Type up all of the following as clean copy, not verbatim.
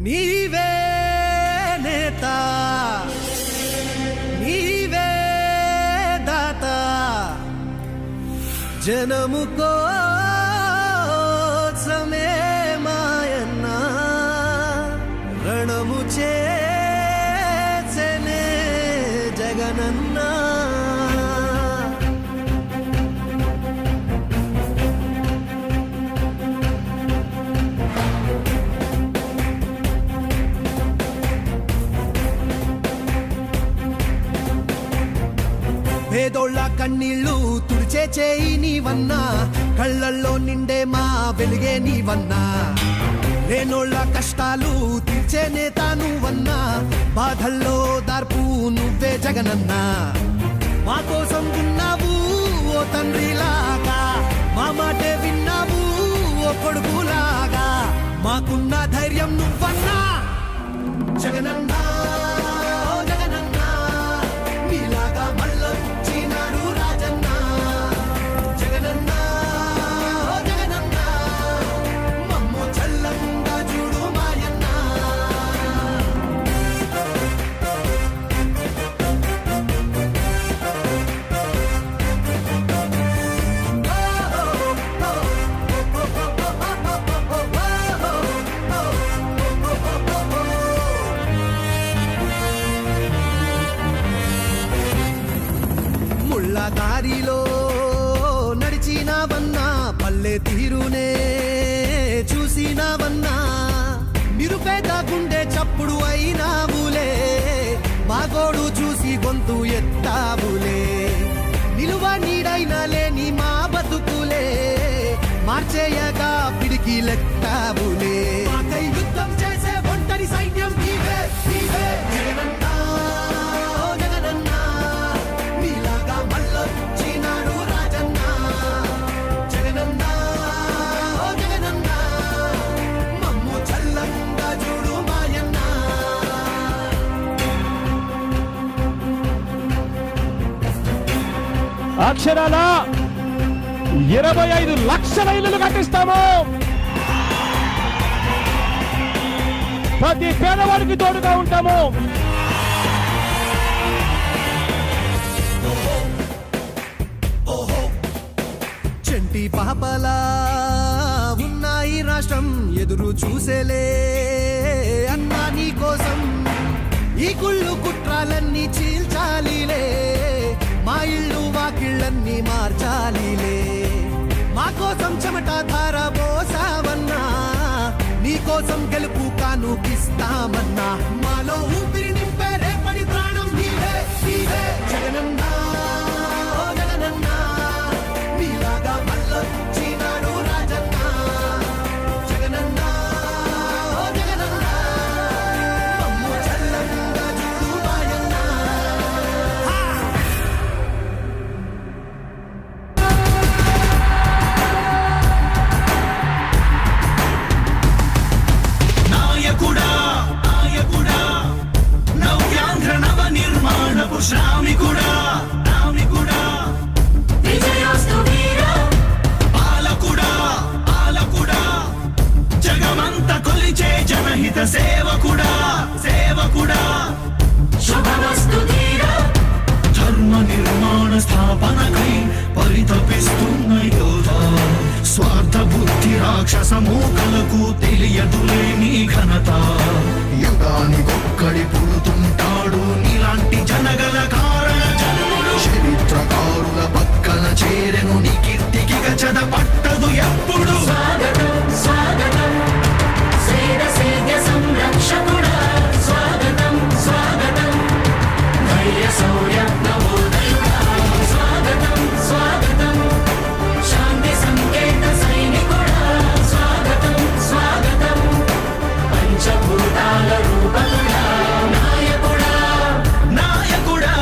నీవే నేత నీవే దాత జనము కోసమే మాయన్న రణము చేసెనే జగనన్న పేదోళ్ళ కన్నీళ్ళు తుడిచే చేయి నీవన్నా కళ్ళల్లో నిండే మా వెలుగే నీవన్నా లేనోళ్ళ కష్టాలు తీర్చే నేత నువ్వన్నా బాధల్లో దార్పు నువ్వే జగనన్నా మా కోసం ఉన్నావు ఓ తండ్రిలాగా మా మాటే విన్నావు ఓ కొడుకులాగా మాకున్న ధైర్యం నువ్వన్నా జగనన్నా దారిలో నడిచినావన్నా పల్లె తీరునే చూసినావన్నా నిరుపేద గుండె చప్పుడు అయినావులే మాగోడు చూసి గొంతు ఎత్తావులే నిలువ నీడైన లేని మా బతుకులే మార్చేయగా పిడికి లెక్తావులే యుద్ధం చేసే ఒంటరి సైన్యం నీవే నీవే జగనన్నా అక్షరాల 25 లక్షల ఇళ్లు కట్టిస్తాము. ప్రతి పేదవాడికి తోడుగా ఉంటాము. చంటి పాపలా ఉన్నాయి రాష్ట్రం ఎదురు చూసేలే అన్నా నీ కోసం ఈ కుళ్ళు కుట్రాలన్నీ చీల్చాలిలే మా ఇళ్ళు వాకిళ్ళన్నీ మార్చాలిలే మా కోసం చెమట ధార పోసావన్నా నీ కోసం గెలుపు కానుకిస్తామన్నా మాలో ఊపిరి నింపే రేపటి ప్రాణం నీవే నీవే జగనన్నా జగనన్నా నీలాగా మళ్ళొచ్చినాడు రాజన్నా జగనన్నా జగనన్నా అమ్ము చల్లంగా చూడు మాయన్నా శ్రామికుడా రామికుడా విజయోస్తు వీర పాలకుడా పాలకుడా జగమంత కొలిచే జనహిత సేవకుడా సేవకుడా శుభమస్తు ధీర ధర్మ నిర్మాణ స్థాపనకై పరితపిస్తున్న యోధ స్వార్థ బుద్ధి రాక్షస మూకలకు తెలియదులే నీ ఘనత యుగానికొక్కడి పుడుతుంటాడు నీలాంటి జనగల కారణ జన్ముడు చరిత్రకారుల పక్కన చేరెను నీ కీర్తికి గచద పట్టదు ఎప్పుడు స్వాగతం స్వాగతం సేద సేద్య సంరక్షకుడా స్వాగతం స్వాగతం ధైర్య శౌర్య నవోదయుడా స్వాగతం స్వాగతం శాంతి సంకేత సైనికుడా స్వాగతం స్వాగతం పంచభూతాల రూపకుడా నాయకుడా నాయకుడా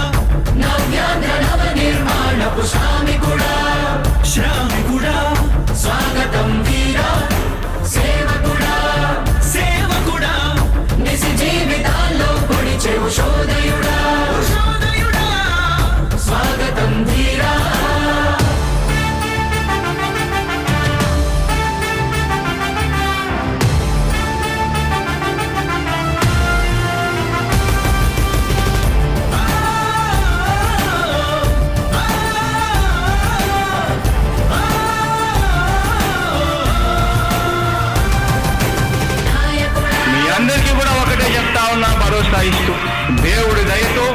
కొనసాగిస్తూ దేవుడి దయతో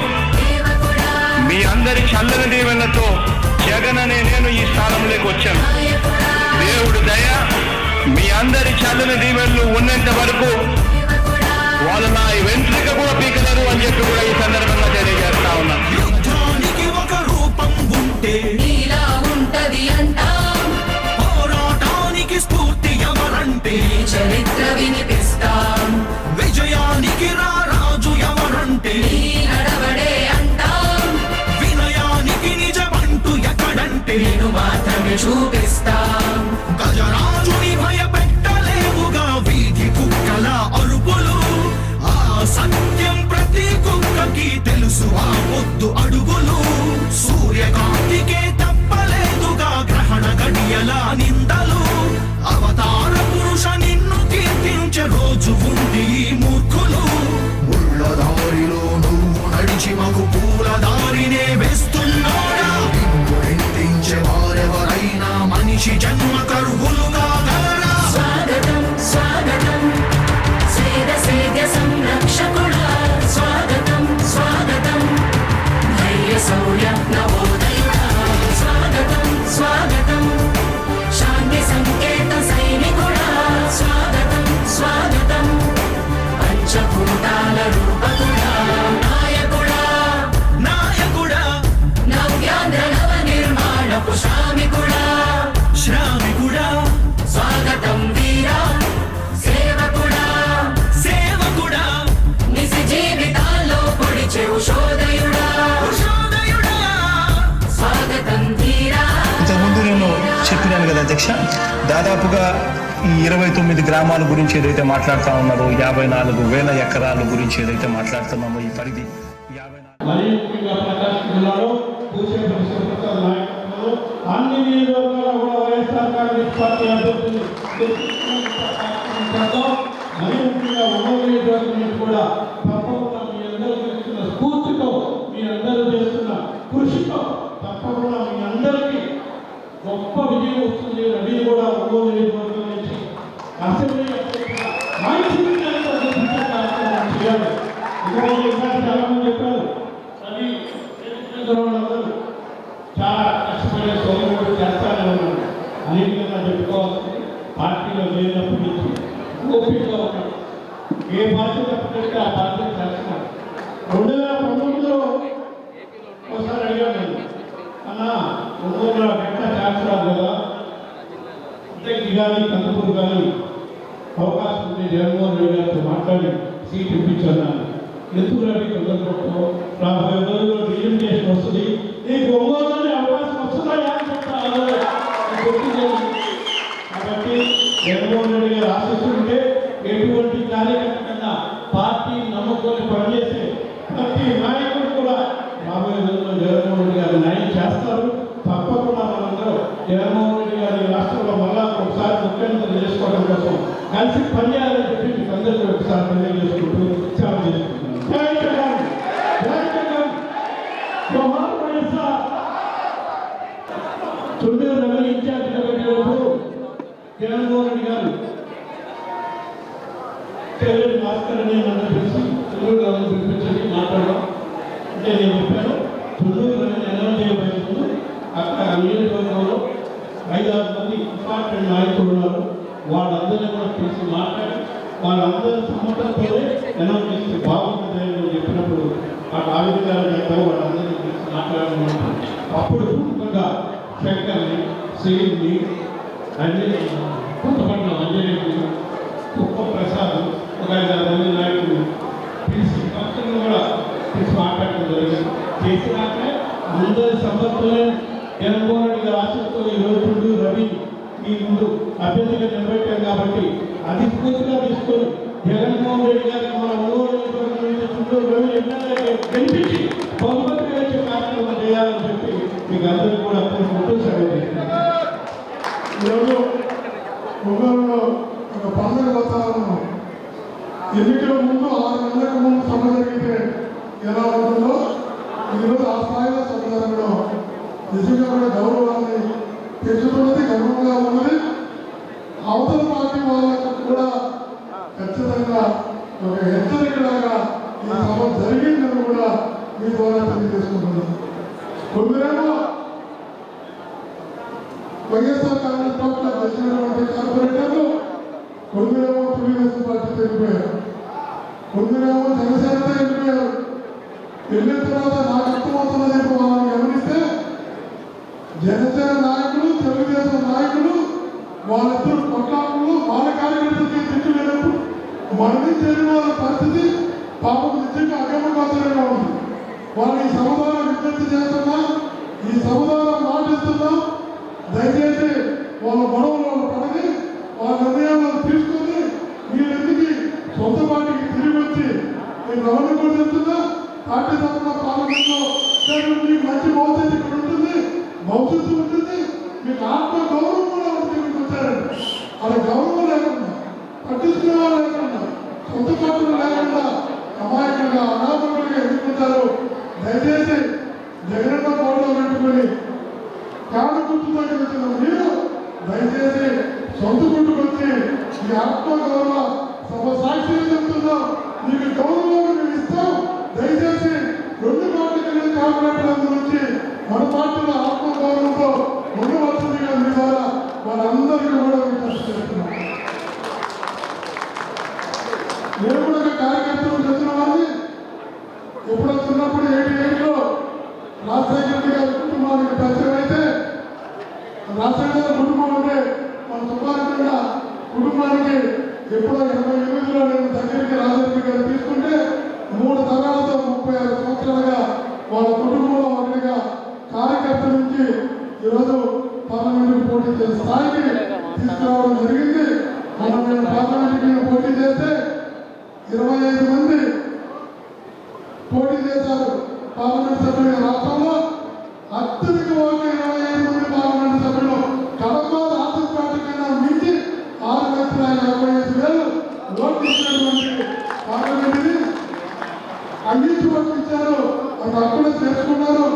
మీ అందరి చల్లని దీవెనతో జగన్ అనే నేను ఈ స్థానంలోకి వచ్చాను. దేవుడి దయ మీ అందరి చల్లని దీవెనలు ఉన్నంత వరకు వాళ్ళు నా వెంట్రుక కూడా పీకలేరు అని చెప్పి కూడా ఈ సందర్భంగా తెలియజేస్తా ఉన్నాను. యుద్ధానికి ఒక రూపం ఉంటే నీలా ఉంటది అంటాం, పోరాటానికి స్ఫూర్తి ఎవరంటే చరిత్ర వినిపిస్తాం, విజయానికి రారాజు ఎవరంటే నీ నడవడే అంటాం, వినయానికి నిజమంటూ ఎక్కడంటే నేను మాత్రమే చూపిస్తాం. గజరాజుని భయపెట్టలేవుగా వీధి కుక్కల అరుపులు. ఆ సత్యం ప్రతి కుక్కకి తెలుసు ఆ పొద్దు అడుగులు. సూర్యకాంతికే తప్పలేదుగా గ్రహణ గడియల నిందలు. అవతార పురుష నిన్ను కీర్తించే రోజు ఉంది ఈ మూర్ఖులు. ముళ్ళ దారిలో నువ్వు నడిచి మగు పూల దారినే వేస్తున్నాడా? నిన్ను నిందించే వారెవరైనా మనిషి జన్మ కరువులుగా గలరా? స్వాగతం స్వాగతం సేద సంరక్షకుడా, స్వాగతం స్వాగతం ధైర్య శౌర్య నవోదయుడా, స్వాగతం స్వాగతం శాంతి సంకేత సైనికుడా, స్వాగతం స్వాగతం పంచభూతాల రూపకుడా, నాయకుడా నాయకుడా నవ్యాంధ్ర నవ నిర్మాణపు శ్రామికుడా, శ్రామికుడా స్వాగతం వీరా సేవకుడా, సేవకుడా నిజ జీవితాల్లో పొడిచే ఉషోదయుడా, ఉషోదయుడా స్వాగతం ధీరా. ఇంతకుముందు నేను చెప్పినాను కదా అధ్యక్ష, దాదాపుగా ఈ 29 గ్రామాల గురించి ఏదైతే మాట్లాడుతూ ఉన్నారో, 54,000 ఎకరాల గురించి ఏదైతే మాట్లాడుతున్నామో, ఈ పరిధి 54 మరీ ముఖ్యంగా ప్రకాశం జిల్లాలో పూచేపల్లి శివప్రసాద్ నాయకత్వంలో అన్ని నియోజకవర్గాల్లో కూడా వైఎస్ఆర్ కాంగ్రెస్ పార్టీ అభ్యర్థులు మరీ ముఖ్యంగా ఒంగోలు నియోజకవర్గం నుంచి కూడా తప్పకుండా మీ అందరూ చేస్తున్న స్ఫూర్తితో, మీ అందరూ చేస్తున్న కృషితో తప్పకుండా మీ అందరికీ గొప్ప విజయం వస్తుంది. రవి కూడా ఒంగోలు నియోజకవర్గం నుంచి అసెంబ్లీ అభ్యర్థిగా మంచి విజయాన్ని సాధించే కార్యక్రమం చేయాలి. చాలా మంది చెప్పారు, రవి అందరూ చాలా కష్టపడే సోదరుడు చేస్తానే ఉన్నాడు. అనేకంగా చెప్పుకోవాల్సింది పార్టీలో లేనప్పటి నుంచి ఓపికగా ఉన్నాడు. ఏ బాధ్యత పెడితే ఆ బాధ్యత చేస్తున్నాడు. 2019లో ఒకసారి అడిగాను నేను, అన్న ఒంగోలులో ఎట్లా చేస్తున్నారు కదా, ఉద్యోగి కానీ కందుకూరు కానీ అవకాశం ఉంది, జగన్మోహన్ రెడ్డి గారితో మాట్లాడి సీట్ ఇప్పించాను. ఎందుకు రవి తొందరపడుతూ రాబోయే రోజుల్లో రిజర్వేషన్ వస్తుంది, నీకు ఒంగోలులోనే అవకాశం వస్తుందా అని చెప్తాను. కాబట్టి జగన్మోహన్ రెడ్డి గారు ఆశిస్తుంటే ఎటువంటి కార్యకర్త పార్టీ నమ్ముకొని పనిచేసే ప్రతి నాయకుడు కూడా రాబోయే రోజుల్లో జగన్మోహన్ రెడ్డి గారు న్యాయం చేస్తారు. తప్పకుండా మనందరూ జగన్మోహన్ రెడ్డి గారి రాష్ట్రంలో మళ్ళా ఒకసారి ముఖ్యమంత్రి చేసుకోవడం కోసం కలిసి పనిచేయాలని చెప్పి మీకు అందరికీ ఒకసారి తెలియజేసుకుంటూ సేవ చేసుకుంటున్నాను. జై జగన్, జై జగన్, జోహార్ వైఎస్ఆర్. తొమ్మిది రవి ఇన్ఛార్జిగా పెట్టినప్పుడు జగన్మోహన్ రెడ్డి గారు తెల్లటి భాస్కర్ అని నన్ను పిలిచి తొమ్మిది రవిని పిలిపించండి మాట్లాడడం అంటే నేను చెప్పాను. తొమ్మిది రవిని అనౌన్స్ చేయబోయేందుకు అక్కడ నియోజకవర్గంలో 5-6 మంది ఇంపార్టెంట్ నాయకులు ఉన్నారు. వాళ్ళందరినీ కూడా పిలిచి మాట్లాడి వాళ్ళందరూ సమ్మతంతోనే అనౌన్స్ చేస్తే బాగుంటుంది అని చెప్పినప్పుడు ఆ విధంగా చెప్తారు. వాళ్ళందరినీ పిలిచి మాట్లాడమని అప్పుడు పూర్తిగా శంకర్ని, శ్రీని, అన్ని కొత్తపట్నం అంజనేయులు, కుప్ప ప్రసాద్, ఒక 5-6 మంది నాయకులు పిలిచి భక్తులను కూడా పిలిచి మాట్లాడడం జరిగింది. చేసినాక అందరి సమ్మతంతోనే జగన్మోహన్ రెడ్డి గారి ఆశతో ఈ రోజు రవి మీ ముందు అభ్యర్థిగా నిలబెట్టాం. కాబట్టి అది స్ఫూర్తిగా తీసుకొని జగన్మోహన్ రెడ్డి గారికి మన ఒంగోలు రవి ఎమ్మెల్యే గెలిపించి బహుమతిగా ఇచ్చే కార్యక్రమం చేయాలని చెప్పి మీకు అందరికీ కూడా కోరుకుంటూ సెలవు. ఈరోజు ఒంగోలులో ఒక పండుగ వాతావరణం. ఎన్నికల ముందు 6 నెలలకు ముందు సభ జరిగితే ఎలా ఉంటుందో ఈరోజు ఆ స్థాయిలో సభ జరగడం నిజంగా కూడా గౌరవాన్ని పెంచుతున్నది, గర్వంగా ఉన్నది. అవతల పార్టీ వాళ్ళకు కూడా ఖచ్చితంగా ఒక హెచ్చరికలాగా ఈ సభ జరిగిందని కూడా మీ ద్వారా తెలియజేసుకుంటున్నాను. కొందరేమో వైఎస్ఆర్ కాంగ్రెస్ పార్టీలో గెలిచినటువంటి కార్పొరేటర్లు, కొందరేమో తెలుగుదేశం పార్టీ వెళ్ళిపోయారు, కొందరేమో జనసేనతో వెళ్ళిపోయారు. వెళ్ళిన తర్వాత నాకు అర్థమవుతున్నది వాళ్ళని గమనిస్తే జనసేన నాయకులు, తెలుగుదేశం నాయకులు వాళ్ళిద్దరు కొట్లాటలు, వాళ్ళ కార్యకర్తలకి తిట్టు లేనప్పుడు మన నుంచి వెళ్ళిన వాళ్ళ పరిస్థితి పాపం నిజంగా అగమగోచరంగా ఉంది. వాళ్ళు ఈ సముదాయం విజ్ఞప్తి చేస్తున్నా, ఈ సముదాయం మాటిస్తున్నా, దయచేసి వాళ్ళ గొడవలు పడని వాళ్ళ నిర్ణయాలను తీసుకొని మీరెందుకు సొంత పార్టీకి తిరిగి వచ్చి నేను ఎవరిని కూడా చెప్తున్నా, పార్టీ తరఫున పార్లమెంట్లో మీకు మంచి భవిష్యత్తు ఇక్కడ ఉంటుంది, భవిష్యత్తు ఉంటుంది, మీకు ఆత్మ గౌరవం కూడా ఉంటుంది. మీకు వచ్చారండి వాళ్ళ గౌరవం లేకుండా, పట్టించుకునే వాళ్ళు లేకుండా, సొంత పార్టీలు లేకుండా అమాయకంగా అనామకులుగా ఎదుర్కొంటారు. దయచేసి జగనన్న ఫోటో పెట్టుకొని కాళ్ళ గుర్తుతో వచ్చిన మీరు దయచేసి సొంత గుర్తుకు వచ్చి మీ ఆత్మ గౌరవ సభ సాక్షిగా చెప్తున్నాం, మీకు గౌరవం మేము ఇస్తాం. దయచేసి రెండు పార్టీలు కార్పొరేటర్ల నుంచి మన పార్టీలో ఆత్మ గౌరవంతో ఉండవలసిందిగా మీ ద్వారా వాళ్ళందరికీ కూడా విజ్ఞప్తి చేస్తున్నాం. నేను కూడా ఒక కార్యకర్తలు చెందిన వారిని ఎప్పుడో చిన్నప్పుడు 88లో రాజశేఖర రెడ్డి గారి కుటుంబానికి పరిచయం అయితే, రాజశేఖర గారి కుటుంబం అంటే మన సుబ్బారెడ్డి కుటుంబానికి ఎప్పుడో 88లో నేను దగ్గరికి రాజశేఖర గారు తీసుకుంటే 3 తరాలతో 36 సంవత్సరాలుగా వాళ్ళ కుటుంబంలో ఒకటిగా కార్యకర్త నుంచి ఈరోజు పార్లమెంట్కి పోటీ చేసే స్థాయికి తీసుకురావడం జరిగింది. మనం నేను పార్లమెంట్కి పోటీ చేస్తే 25 మంది పోటీ చేశారు పార్లమెంట్ సభ్యులుగా. రాష్ట్రంలో అత్యధిక ఓట్లు 25 మంది పార్లమెంట్ సభ్యులు. కడప రాష్ట్ర పార్టీ కన్నా మించి 6,55,000 ఓట్లు ఇచ్చినటువంటి పార్లమెంట్ని అందించి ఓట్లు ఇచ్చారు. అది అక్కడే చేసుకున్నారు.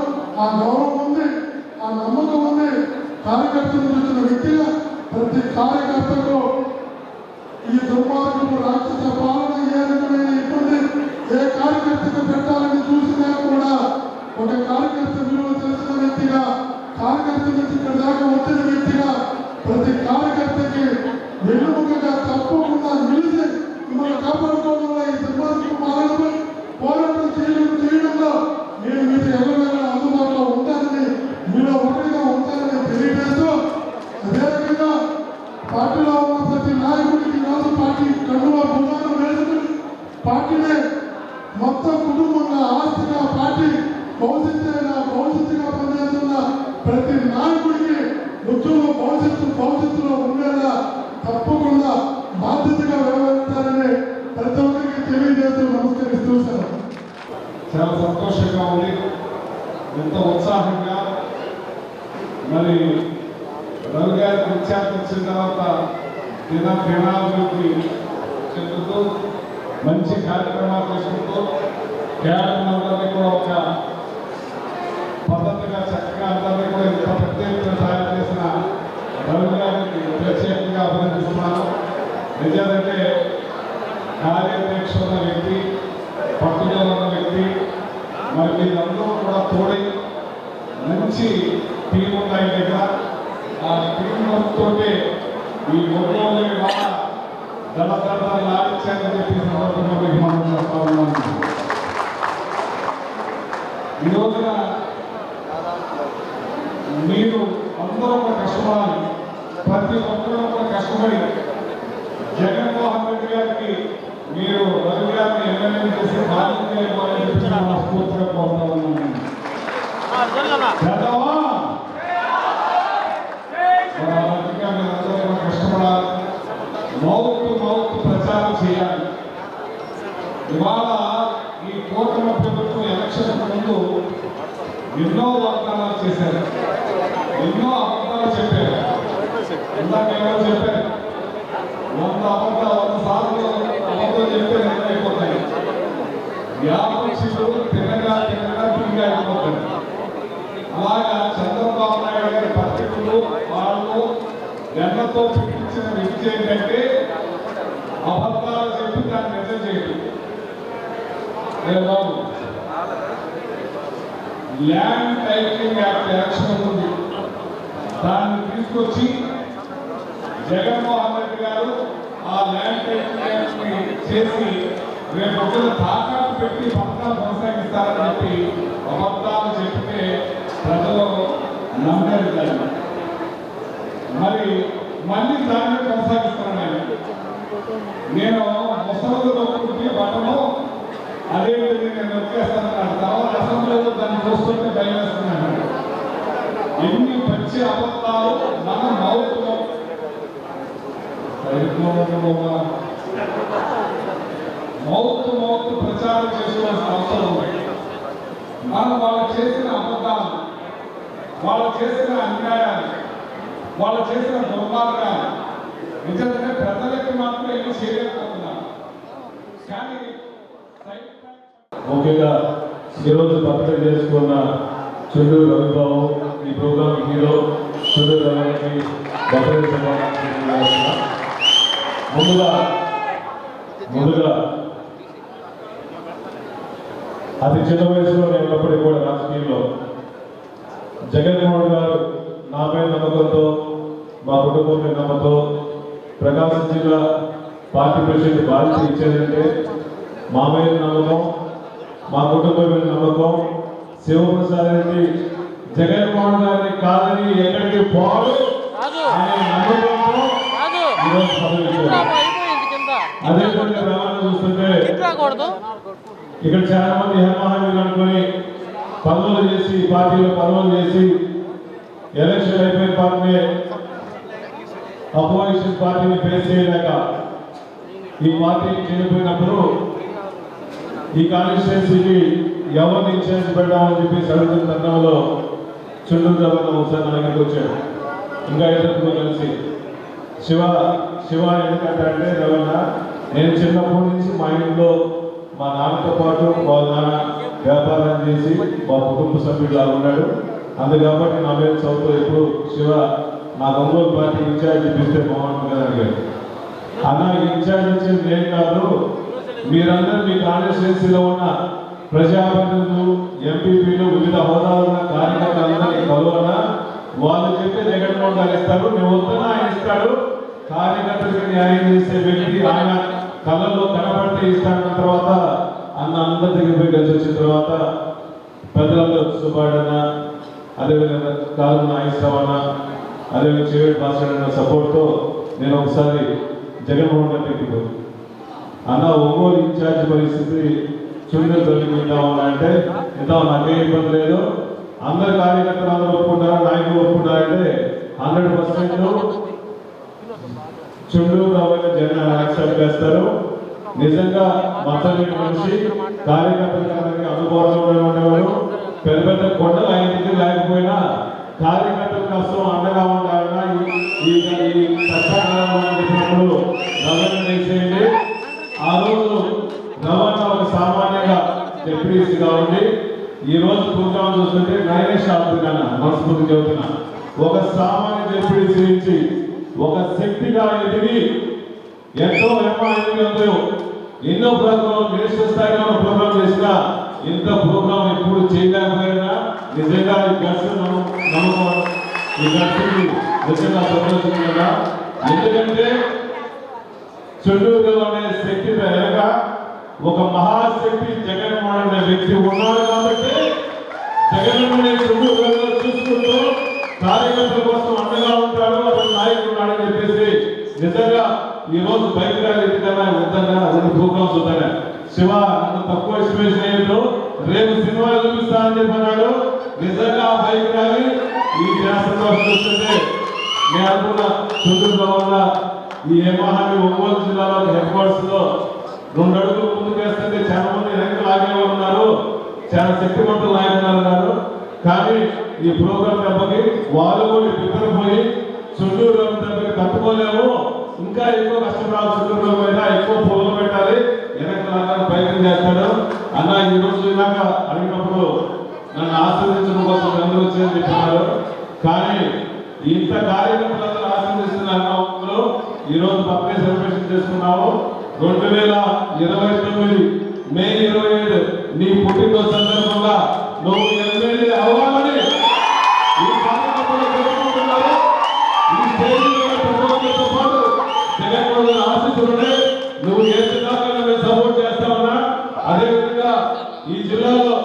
ఆ గౌరవం ఉంది, ఆ నమ్మకం ఉంది. కార్యకర్తలు చూసిన వ్యక్తిగా ప్రతి కార్యకర్తకు ఈ దుర్మార్గపు రాక్షస పాలన ఏ రకమైన ఇబ్బంది ఏ కార్యకర్తకు పెట్టాలని చూసినా కూడా ఒక కార్యకర్త విలువ తెలిసిన వ్యక్తిగా, కార్యకర్త నుంచి ఇక్కడ దాకా వచ్చిన వ్యక్తిగా ప్రతి కార్యకర్తకి వెన్నుముకగా తప్పకుండా నిలిచి మిమ్మల్ని కాపాడుకోవడంలో ఈ దుర్మార్గపు పాలనపై పోరాటం చేయడంలో నేను మీకు ఎల్లవేళ అందుబాటులో ఉంటానని, మీలో ఒకటిగా ఉంటానని తెలియజేస్తూ, అదే రకంగా పార్టీలో ఉన్న ప్రతి నాయకుడికి ఈరోజు పార్టీ కన్నులో భుజాలు వేసుకుని పార్టీనే మొత్తం కుటుంబంగా, ఆస్తిగా, పార్టీ భవిష్యత్తుగా పనిచేస్తున్న ప్రతి నాయకుడికి ఉద్యోగ భవిష్యత్తులో ఉండేలా తప్పకుండా బాధ్యతగా వ్యవహరిస్తారని ప్రతి ఒక్కరికి తెలియజేస్తూ నమస్కరిస్తూ సార్. చాలా సంతోషంగా ఉంది, ఎంతో ఉత్సాహంగా. మరి రవి గారి విఖ్యాతి వచ్చిన తర్వాత దినాభివృద్ధి చెందుతూ మంచి కార్యక్రమాలు చేసుకుంటూ కేరళందరినీ కూడా ఒక పద్ధతిగా చక్కగా అందరినీ కూడా ఇంత పెద్ద ఎత్తున తయారు చేసిన రవి గారికి ప్రత్యేకంగా అభినందిస్తున్నాను. నిజాలంటే కార్యదీక్ష ఉన్న వ్యక్తి, పట్టుదల ఉన్న వ్యక్తి. మరి మీరందరూ కూడా తోడై మంచి టీం ఉన్నాయి దగ్గర. ఆ టీం తోటి ఈ ఒంగోలు దళదళాలు ఆడించాలని చెప్పి సందర్భంగా మీకు మనం చేస్తా ఉన్నాను. ఈ రోజున మీరు అందరూ కూడా కష్టపడాలి. ప్రతి ఒక్కరూ కూడా కష్టపడి జగన్మోహన్ రెడ్డి గారికి మీరు రవి గారిని ఎమ్మెల్యే చేసి బాధ్యత ఇవ్వాలని చెప్పి మనస్ఫూర్తిగా కోరుతా ఉన్నాను. మీరందరూ కూడా కష్టపడాలి, మౌత్ ప్రచారం చేయాలి. ఇవాళ ఈ కూటమి ప్రభుత్వం ఎలక్షన్ ముందు ఎన్నో వాగ్దానాలు చేశారు, ఎన్నో అబద్ధాలు చెప్పారు. ఇందాక ఎవరో చెప్పారు 100 సార్లు అబద్ధం చెప్తే అయిపోతాయి. 50 సీట్లు తినగా తిరిగి అయిపోతాయి. అలాగా చంద్రబాబు నాయుడు గారి పత్రికలు వాళ్ళు జన్మతో చూపించిన వ్యక్తి ఏంటంటే అబద్ధాలు చెప్పి దాన్ని నిజం చేయడం. బాబు ల్యాండ్ టైటిలింగ్ యాక్ట్ ఎలక్షన్ ఉంది, దాన్ని తీసుకొచ్చి జగన్మోహన్ రెడ్డి గారు ఆ ల్యాండ్ టైటిలింగ్ యాక్ట్ని చేసి రేపు ఒకరు తాకట్టు పెట్టి పథకాలు కొనసాగిస్తారని చెప్పి అబద్ధాలు చెప్తే ప్రజలు నమ్మేది దాన్ని. మరి మళ్ళీ దాన్ని కొనసాగిస్తున్నాను. నేను ముసలు నొప్పుకుంటే బట్టను అదే విధంగా నేను వచ్చేస్తానన్నాడు. తర్వాత అసెంబ్లీలో దాన్ని చూస్తుంటే భయం వేస్తున్నాను. ఎన్ని పచ్చి అబద్ధాలు మన మౌత్లో మౌత్ ప్రచారం చేసుకోవాల్సిన అవసరం ఉంది. మనం వాళ్ళు చేసిన అబద్ధాలు, వాళ్ళు చేసిన అన్యాయాలు, వాళ్ళు చేసిన దుర్మార్గాలు నిజంగానే ప్రజలకి మాత్రం ఏమి చేయలేకపోతున్నారు. కానీ ముఖ్యంగా ఈరోజు బర్త్డే చేసుకున్న చుండూరు రవిబాబు, ఈ ప్రోగ్రామ్ హీరో చుండూరు రవికి బర్త్డే శుభాకాంక్షలు. ముందుగా అతి చిన్న వయసులో నేను ఉన్నప్పటికీ కూడా రాజకీయంలో జగన్మోహన్ గారు నా మీద నమ్మకంతో, మా కుటుంబం మీద నమ్మకంతో ప్రకాశం జిల్లా పార్టీ ప్రెసిడెంట్ బాధ్యత ఇచ్చేదంటే మా మీద నమ్మకం, మా కుటుంబం మీద నమ్మకం. శివప్రసాద్ రెడ్డి జగన్మోహన్ గారిని కాదని ఎక్కడికి పోడు అనే నమ్మకంతో ఈరోజు పదవి. అదేవిధంగా రవాణా చూస్తుంటే ఇక్కడ చాలా మంది హేమహామీలు అనుకుని పనులు చేసి పార్టీలో పనులు చేసి ఎలక్షన్ అయిపోయిన పార్టీ అపోజిషన్ పార్టీని ఫేస్ చేయలేక ఈ పార్టీ చనిపోయినప్పుడు ఈ కాన్స్టిట్యున్సీకి ఎవరిని ఇన్ఛార్జ్ పెడదామని చెప్పేసి అడుగుతున్న తరుణంలో చుండూరు రవాణా ఒకసారి నా దగ్గరికి వచ్చాడు. ఇంకా ఇద్దరితో కలిసి శివ ఎందుకంటే రవాణా నేను చిన్నప్పటి నుంచి మా ఇంట్లో మా నాన్నతో పాటు వాళ్ళ నాన్న వ్యాపారం చేసి మా కుటుంబ సభ్యుడులా ఉన్నాడు. అందుకాబట్టి నా మీద చదువుతూ ఎప్పుడు శివ నా ఒంగోలు పార్టీ ఇన్ఛార్జ్ ఇప్పిస్తే బాగుంటుంది కదా అడిగాడు. అన్న ఇన్ఛార్జ్ ఇచ్చింది ఏం కాదు, మీరందరూ మీ కాన్స్టిట్యున్సీలో ఉన్న ప్రజాప్రతినిధులు, ఎంపీపీలు, వివిధ హోదాలో ఉన్న కార్యకర్తలందరినీ కలవనా, వాళ్ళు చెప్పే జగన్మోహన్ గారు ఇస్తారు, మేము వద్దన్నా ఆయన ఇస్తాడు. కార్యకర్తలకు న్యాయం చేసే వ్యక్తి ఆయన కళల్లో కనబడితే ఇస్తాడన్న తర్వాత అందరి దగ్గర పోయి కలిసి వచ్చిన తర్వాత పెద్దలందరూ సుబ్బాడన్న, అదేవిధంగా కాలు నాగేశ్వరరావు అన్న, అదేవిధంగా చివేటి భాస్కర్ సపోర్ట్తో నేను ఒకసారి జగన్మోహన్ గారి దగ్గరికి అన్న ఒంగోలు ఇన్ఛార్జ్ పరిస్థితి చుండూరు తల్లికి ఇద్దామన్నా ఇద్దాం, నాకేం ఇబ్బంది లేదు, అందరు కార్యకర్తలు అందరూ ఒప్పుకుంటారా, నాయకులు ఒప్పుకుంటారంటే 100% చుండూరు రాబోయే జగన్ యాక్సెప్ట్ చేస్తారు. నిజంగా మచ్చలేని మనిషి, కార్యకర్తలకు అందుబాటులో ఉండేవాడు. పెద్ద పెద్ద కొండలు ఆయన దగ్గర లేకపోయినా కార్యకర్తల కష్టం అండగా ఉండాలన్నా ఈ కష్టకాలంలో చెప్పినప్పుడు రవాణా చేసేయండి. ఆ రోజు రవాణా ఒక సామాన్యంగా డిప్యూటీసీగా ఉండి ఈ రోజు ప్రోగ్రాం చూస్తుంటే నైనేష్ ఆడుతున్నా మనస్ఫూర్తి చెబుతున్నా, ఒక సామాన్య డిప్యూటీసీ నుంచి ఒక శక్తిగా ఎదిగి ఎంతో ఎంతో ఎన్నో ప్రోగ్రాం మినిస్టర్ స్థాయిలో ప్రోగ్రాం చేసినా ఇంత ప్రోగ్రాం ఎప్పుడు చేయలేకపోయినా నిజంగా ఈ గట్స్ నమ్మకం, ఈ గట్స్ నిజంగా సంతోషం కదా. ఎందుకంటే చుండూరు అనే శక్తి వెనక ఒక మహాశక్తి జగన్మోహన్ అనే వ్యక్తి ఉన్నాడు కాబట్టి జగన్మోహన్ చుండూరు చూసుకుంటూ కార్యకర్తల కోసం అండగా ఉంటాడు, అతను నాయకుడు ఉన్నాడని చెప్పేసి నిజంగా ఈ రోజు బైక్ ర్యాలీ కన్నా వద్దన్నా రెండు ప్రోగ్రామ్స్ వద్దన్నా శివ నన్ను తక్కువ ఎస్టిమేషన్ అయ్యిందో రేపు సినిమా చూపిస్తానని చెప్పన్నాడు. నిజంగా బైక్ ర్యాలీ ఈ శాసనంలో చూస్తుంటే నేను అనుకున్న చుండూరులో ఉన్న ఈ హేమహామీ ఒంగోలు జిల్లాలో హెడ్ క్వార్టర్స్ లో 2 అడుగులు ముందుకేస్తుంటే చాలా మంది నాయకులు ఆగే ఉన్నారు, చాలా శక్తివంతులు నాయకులు ఉన్నారు. కానీ ఈ ప్రోగ్రాం దెబ్బకి వాళ్ళు కూడా బిత్తరపోయి చుండూరు దెబ్బకి తట్టుకోలేము, ఇంకా ఎక్కువ కష్టపడాలి, చుండూరు మీద ఎక్కువ పొగలు పెట్టాలి, వెనక ప్రయత్నం చేస్తాడు అన్న. ఈ రోజు ఇలాగా అడిగినప్పుడు నన్ను ఆశీర్వదించడం కోసం అందరూ వచ్చాయని చెప్పినారు. కానీ ఇంత కార్యకర్తలందరూ ఆశీర్వదిస్తున్నారు. ఈ రోజు బర్త్డే సెలబ్రేషన్ చేసుకున్నాము. 2029 మే 27 నీ పుట్టినరోజు సందర్భంగా నువ్వు ఎమ్మెల్యే అవ్వాలని ఈ కార్యక్రమంలో జరుపుకుంటున్నారు. ఈ స్టేజ్ మీద ప్రభుత్వంతో పాటు జగన్మోహన్ గారి ఆశీస్సులుంటే నువ్వు చేసేదాకా మేము సపోర్ట్ చేస్తామన్నా. అదేవిధంగా ఈ జిల్లాలో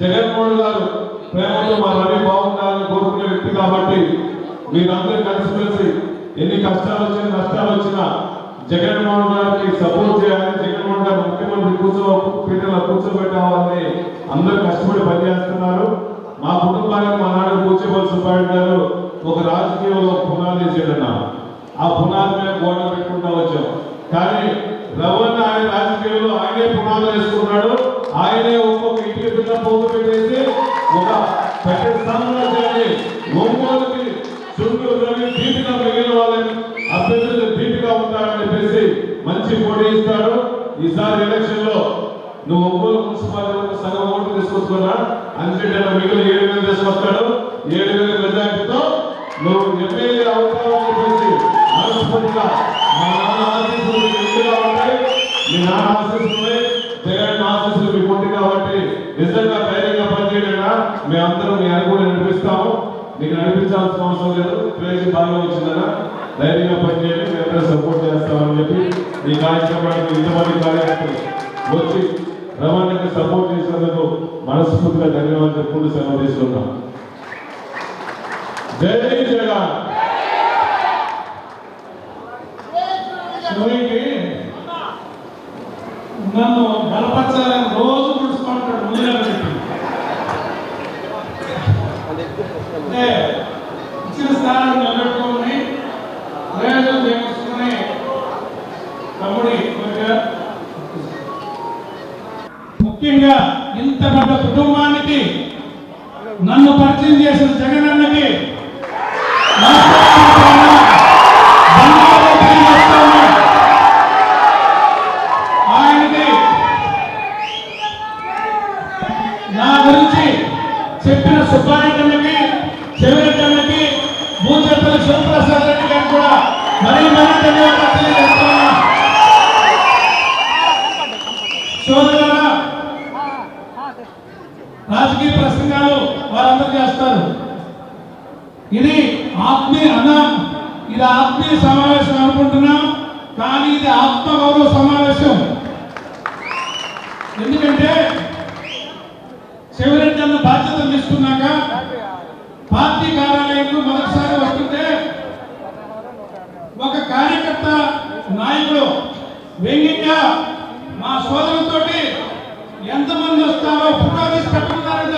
జగన్మోహన్ గారు ప్రేమతో మా రవి బాగుండాలని కోరుకునే వ్యక్తి కాబట్టి మీరందరూ కలిసిమెలిసి ఎన్ని కష్టాలు వచ్చినా నష్టాలు వచ్చినా జగన్మోహన్ గారికి సపోర్ట్ చేయాలని, జగన్మోహన్ గారు ముఖ్యమంత్రి పీఠంలో కూర్చోబెట్టాలని అందరూ కష్టపడి పనిచేస్తున్నారు. మా కుటుంబానికి మా నాన్న కూర్చోబోలు సుబ్బారెడ్డి గారు ఒక రాజకీయంలో పునాది వేసాడన్నా. ఆ పునాది మీద గోడ పెట్టుకుంటా వచ్చాం. కానీ రవణ ఆయన రాజకీయంలో ఆయనే పునాదులు వేసుకున్నాడు. ఆయనే ఒక్కొక్క ఇంటికి పిల్ల పోగు పెట్టేసి ఒక పెద్ద సామ్రాజ్యాన్ని ఒంగోలుకి చుట్టూ రవి దీపిగా మిగిలిన వాళ్ళని అభ్యర్థులు దీపిగా ఉంటారని చెప్పేసి మంచి పోటీ ఇస్తాడు. ఈసారి ఎలక్షన్ లో నువ్వు ఒంగోలు మున్సిపాలిటీ సగం ఓటు తీసుకొచ్చుకున్నా అంతేటా మిగిలిన 7,000 తీసుకొస్తాడు. 7,000 మెజార్టీతో నువ్వు ఎమ్మెల్యే అవుతావని చెప్పేసి మనస్ఫూర్తిగా మా నాన్న ఆశీస్సులు ఇంటిగా ఉంటాయి. మీ నాన్న ఆశీస్సులు ఉన్నాయి, జగన్ ఆశీస్సులు మీకు ఉంది కాబట్టి నిజంగా ధైర్యంగా పనిచేయడా మేమందరం మీ అనుకూల నడిపిస్తాము. నీకు నడిపించాల్సిన అవసరం లేదు. క్రేజీ బాగా వచ్చిందన్నా ధైర్యంగా పనిచేయండి, మేమందరం సపోర్ట్ చేస్తామని చెప్పి ఈ కార్యక్రమానికి ఇంతమంది కార్యకర్తలు వచ్చి రమణకి సపోర్ట్ చేసినందుకు మనస్ఫూర్తిగా ధన్యవాదాలు చెప్పుకుంటూ సెలవు తీసుకున్నాం. జై జగన్. శివయ్యకి నన్ను బలపరచాలని రోజు పుడుచుకుంటాడు ముందుగా పెట్టి. అంటే ఇచ్చిన స్థానాన్ని నిలబెట్టుకుని ప్రయోజనం చేయించుకుని తమ్ముడి ముఖ్యంగా ఇంత పెద్ద కుటుంబానికి నన్ను పరిచయం చేసిన జగనన్నకి ఆయనకి నా గురించి చెప్పిన సుబ్బారెడ్డికి, చెవిరెడ్డికి, భూచెప్పల శివప్రసాద్ రెడ్డి గారికి కూడా మరీ ధన్యవాదాలు తెలియజేస్తున్నా. సోదరులారా, రాజకీయ ప్రసంగాలు వారందరూ చేస్తారు. ఇది ఆత్మీయ సమావేశం అనుకుంటున్నాం, కానీ ఇది ఆత్మగౌరవ సమావేశం. ఎందుకంటే చెవిరెడ్డి అన్న బాధ్యతలు తీసుకున్నాక పార్టీ కార్యాలయంలో మొదటిసారి వస్తుంటే ఒక కార్యకర్త నాయకుడు వ్యంగ్యంగా మా సోదరులతో ఎంతమంది వస్తారో ఫోటో తీసి పెట్టుకున్నారంట.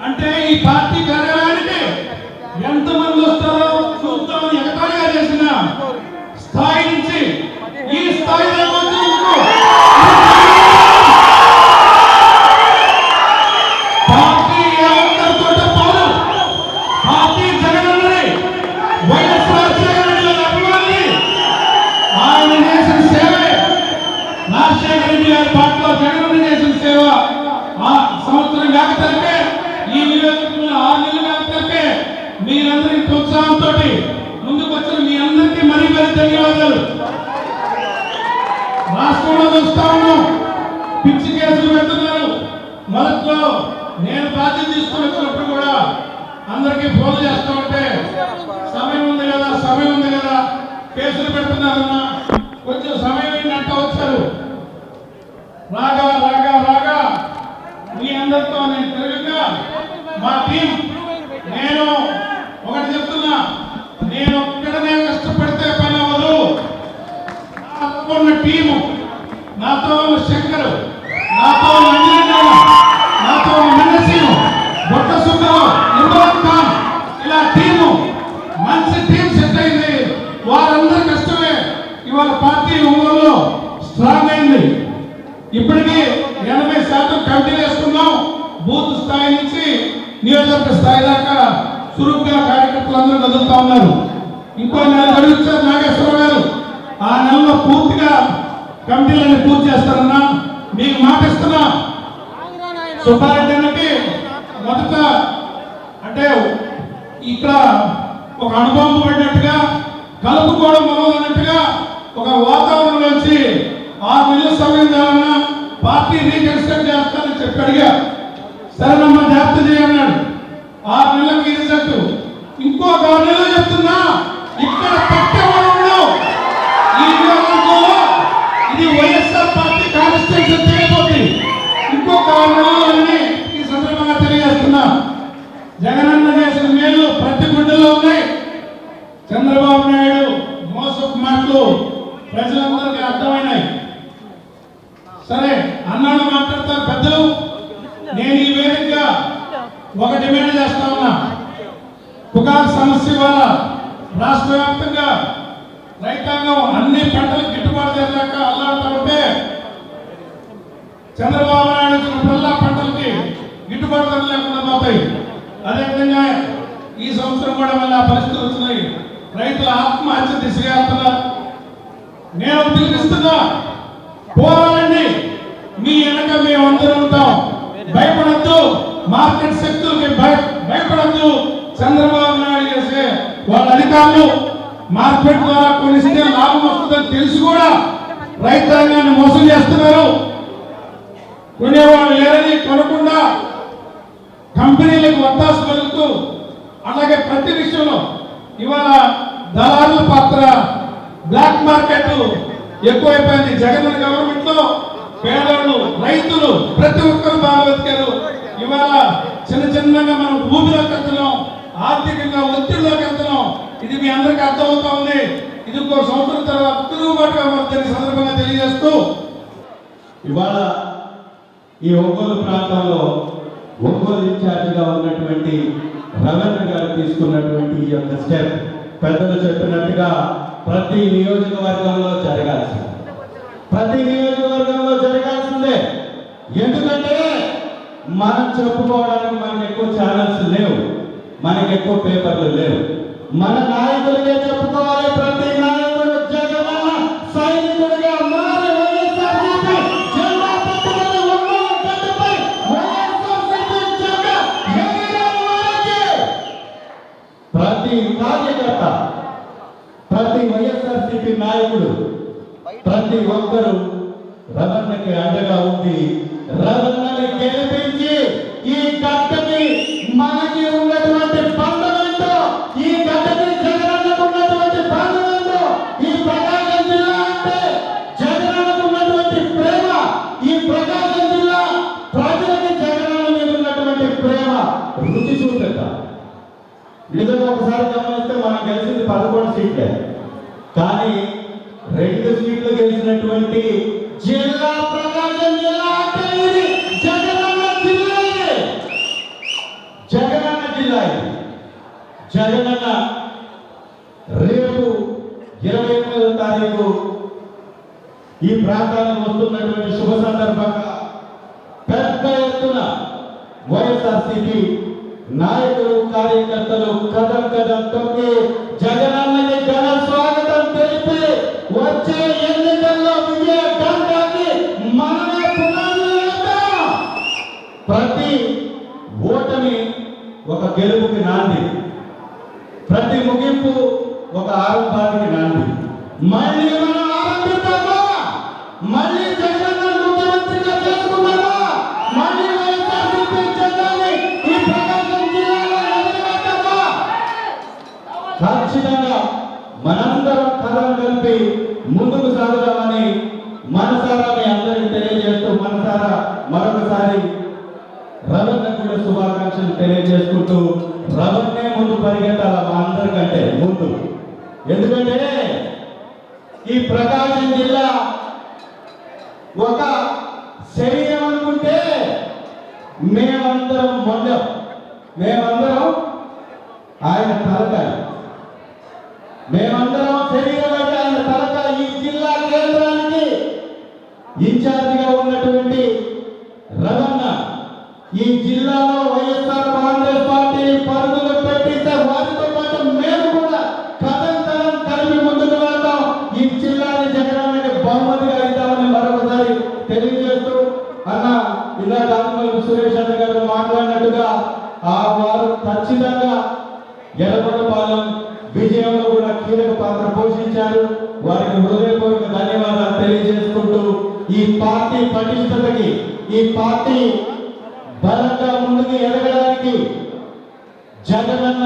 అంటే ఈ పార్టీ కార్యాలయానికి ఎంతమంది వస్తారో చూద్దామని ఎగతాళిగా చేసిన స్థాయి నుంచి ఈ స్థాయి పార్టీ అందరితో పాటు పార్టీ జగనన్నని, వైఎస్ రాజశేఖర రెడ్డి గారి అభిమాని, ఆయన చేసిన సేవే రాజశేఖర రెడ్డి గారి పార్టీలో జగనన్న చేసిన సేవ. ఆ సంవత్సరం కాకతరికే ఈ నియోజకవర్గంలో 6 నెలలు కాకతరికే మీరందరి ప్రోత్సాహంతో ముందుకు వచ్చిన మీ అందరికీ మరీ ధన్యవాదాలు. రాష్ట్రంలో చూస్తా ఉన్నాం, పిచ్చి కేసులు పెడుతున్నారు. మొదట్లో నేను బాధ్యత తీసుకుని వచ్చినప్పుడు కూడా అందరికీ ఫోన్ చేస్తూ ఉంటే సమయం ఉంది కదా కేసులు పెడుతున్నారన్నా, కొంచెం సమయం ఏంటంట వచ్చారు. రాగా మీ అందరితో నేను తిరుగుగా మా టీం, నేను ఒకటి చెప్తున్నా, నేను ఒక్కడనే కష్టపడితే పని అవ్వదు. నాతో ఉన్న టీము, నాతో ఉన్న శంకర్, నాతో ఉన్న అంజనేయ, నాతో ఉన్న మన్నసీను, బొట్ట సుందరం, ఇమ్రాన్ ఖాన్, ఇలా టీము మంచి టీం సెట్ అయింది. వారందరి కష్టమే ఇవాళ పార్టీ ఒంగోలులో స్ట్రాంగ్ అయింది. ఇప్పటికీ 80% కమిటీ వేసుకున్నాం. బూత్ స్థాయి నుంచి నియోజకవర్గ స్థాయి దాకా చురుగ్గా కార్యకర్తలందరూ కదులుతా ఉన్నారు. ఇంకో నెల గడువుతారు నాగేశ్వరరావు గారు, ఆ నెలలో పూర్తిగా కమిటీలన్నీ పూర్తి చేస్తారన్నా మీకు మాట ఇస్తున్నా. సుబ్బారెడ్డి అన్నకి మొదట అంటే ఇక్కడ ఒక అనుభవం పడినట్టుగా, కలుపుకోవడం మొదలైనట్టుగా ఒక వాతావరణం నుంచి 6 నెలల సమయం కావాలన్నా పార్టీ రీకన్స్ట్రక్ట్ చేస్తానని చెప్పి అడిగా. సరేనమ్మా జాగ్రత్త చేయన్నాడు. 6 నెలలకి రిజల్ట్. ఇంకో 6 నెలలు చెప్తున్నా, ఇక్కడ పెట్టేవాడు ఉండవు. ఈ నియోజకవర్గంలో ఇది వైఎస్ఆర్ పార్టీ కాన్స్టిట్యూషన్ చేయబోతుంది. ఇంకొక 6 నెలలు అని ఈ సందర్భంగా తెలియజేస్తున్నా. జగనన్న చేసిన మేలు ప్రతి గుండెల్లో ఉన్నాయి. చంద్రబాబు నాయుడు మోసపు మాటలు ప్రజలందరికీ అర్థమైనాయి. సరే అన్నాడు మాట్లాడతారు పెద్దలు. నేను ఈ వేదికగా ఒక డిమాండ్ చేస్తా ఉన్నా. పొగాకు సమస్య వల్ల రాష్ట్ర వ్యాప్తంగా రైతాంగం అన్ని పంటలకు గిట్టుబాటు చేయలేక అల్లాడుతుంటే చంద్రబాబు నాయుడు ఇచ్చిన పంటలకి గిట్టుబాటు ధర లేకుండా పోతాయి. అదేవిధంగా ఈ సంవత్సరం కూడా మళ్ళీ ఆ పరిస్థితులు వచ్చినాయి. రైతుల ఆత్మహత్య దిశగా వెళ్తున్నారు. నేను పిలిపిస్తున్నా, పోరాడండి. మీ వెనక మేము అందరూ ఉంటాం. భయపడద్దు, మార్కెట్ శక్తులకి భయపడద్దు. చంద్రబాబు నాయుడు చేసే వాళ్ళ అధికారులు మార్కెట్ ద్వారా కొనిస్తే లాభం వస్తుందని తెలిసి కూడా రైతాంగాన్ని మోసం చేస్తున్నారు. కొనేవాళ్ళు లేరని కొనకుండా కంపెనీలకు వత్తాసు పలుకుతూ, అలాగే ప్రతి విషయంలో ఇవాళ దళారుల పాత్ర, బ్లాక్ మార్కెట్ ఎక్కువైపోయింది. జగన్ గవర్నమెంట్ లో పేదలు, రైతులు ప్రతి ఒక్కరు బాగా బతికారు. ఇవాళ చిన్నగా మనం భూమిలోకి వెళ్తున్నాం, ఆర్థికంగా ఒత్తిడిలోకి వెళ్తున్నాం. ఇది మీ అందరికీ అర్థమవుతా ఉంది. ఇది ఇంకో సంవత్సరం తర్వాత తిరుగుబాటుగా మారుతుంది. సందర్భంగా తెలియజేస్తూ ఇవాళ ఈ ఒంగోలు ప్రాంతంలో ఒంగోలు ఇన్ఛార్జిగా ఉన్నటువంటి రవీంద్ర గారు తీసుకున్నటువంటి ఈ యొక్క స్టెప్ పెద్దలు చెప్పినట్టుగా ప్రతి నియోజకవర్గంలో జరగాల్సిందే. ఎందుకంటే మనం చెప్పుకోవడానికి మనకి ఎక్కువ ఛానల్స్ లేవు, మనకి ఎక్కువ పేపర్లు లేవు. మన నాయకులకే చెప్పుకోవాలి. ప్రతి నాయకుడు జగనన్న సైనికుడిగా మారి వైఎస్ఆర్సీపీ జెండా పట్టుకొని ఒంగోలు గడ్డపై వైఎస్ఆర్సీపీ జెండా ఎగరాలి వారికి. ప్రతి కార్యకర్త, ప్రతి వైఎస్ఆర్సీపీ నాయకుడు, ప్రతి ఒక్కరూ రవణకి అండగా ఉంది. రవణని గెలిపించి ఈ గడ్డకి మనకి ఉన్నటువంటి బంధమేంటో, ఈ గడ్డకి జగనన్నకు ఉన్నటువంటి బంధమేంటో, ఈ ప్రకాశం జిల్లా అంటే జగనన్నకు ఉన్నటువంటి ప్రేమ, ఈ ప్రకాశం జిల్లా ప్రజలకి జగనన్న మీద ఉన్నటువంటి ప్రేమ రుచి చూపెట్టాలి. నిజంగా ఒకసారి గమనిస్తే మనం గెలిచింది 11 సీట్లే, కానీ 2 సీట్లు గెలిచినటువంటి జిల్లా ప్రకాశం జిల్లా అంటే ఇది జగనన్న జిల్లా. జగనన్న జిల్లా ఇది. జగనన్న రేపు 28వ తారీఖు ఈ ప్రాంతానికి వస్తున్నటువంటి శుభ సందర్భంగా పెద్ద ఎత్తున వైఎస్ఆర్సీపీ నాయకులు, కార్యకర్తలు కదం తొక్కి జగనన్నకి ఘన స్వాగతం తెలిపి వచ్చే ఎన్నికల్లో విజయ గంటానికి మనమే పునాది వేద్దాం. ప్రతి ఓటమి ఒక గెలుపుకి నాంది, ప్రతి ముగింపు ఒక ఆరంభానికి నాంది. మళ్ళీ మనం ఆరంభిద్దామా? మళ్ళీ జగనన్న ముఖ్యమంత్రిగా చేసుకున్నామా? మళ్ళీ వైఎస్ఆర్సీపీ జెండాని ఈ ప్రకాశం జిల్లాలో ఎగరవేద్దామా? ఖచ్చితంగా మనందరం కథం కలిపి ముందుకు సాగుదామని మనసారా మీ అందరికీ తెలియజేస్తూ, మనసారా మరొకసారి రవణ కూడా శుభాకాంక్షలు తెలియజేసుకుంటూ, రవణే ముందు పరిగెత్తాల మా అందరికంటే ముందు. ఎందుకంటే ఈ ప్రకాశం జిల్లా ఒక శరీరం అనుకుంటే మేమందరం మొండం, మేమందరం ఆయన తలకాయ, మేమందరం శరీరం అంటే ఆయన తలకాయ. ఈ జిల్లా కేంద్రానికి ఇన్ఛార్జిగా ఉన్నటువంటి రవణ ఈ జిల్లాలో వైఎస్ఆర్ కాంగ్రెస్ పార్టీ పరుగులు పెట్టిస్తే వారితో పాటు మేము కూడా కథం కలిపి ముందుకు వెళ్తాం. ఈ జిల్లాని జగనన్నకి బహుమతిగా ఇద్దామని మరొకసారి తెలియజేస్తూ, అన్న ఇందాక ఆదిమూలపు సురేష్ అన్న గారు మాట్లాడినట్టుగా వారు ఖచ్చితంగా ఎర్రగొండపాలెం విజయంలో కూడా కీలక పాత్ర పోషించారు. వారికి హృదయపూర్వక ధన్యవాదాలు తెలియజేసుకుంటూ చేసుకుంటూ ఈ పార్టీ పటిష్టతకి, ఈ పార్టీ బలంగా ముందుకు ఎదగడానికి జగనన్న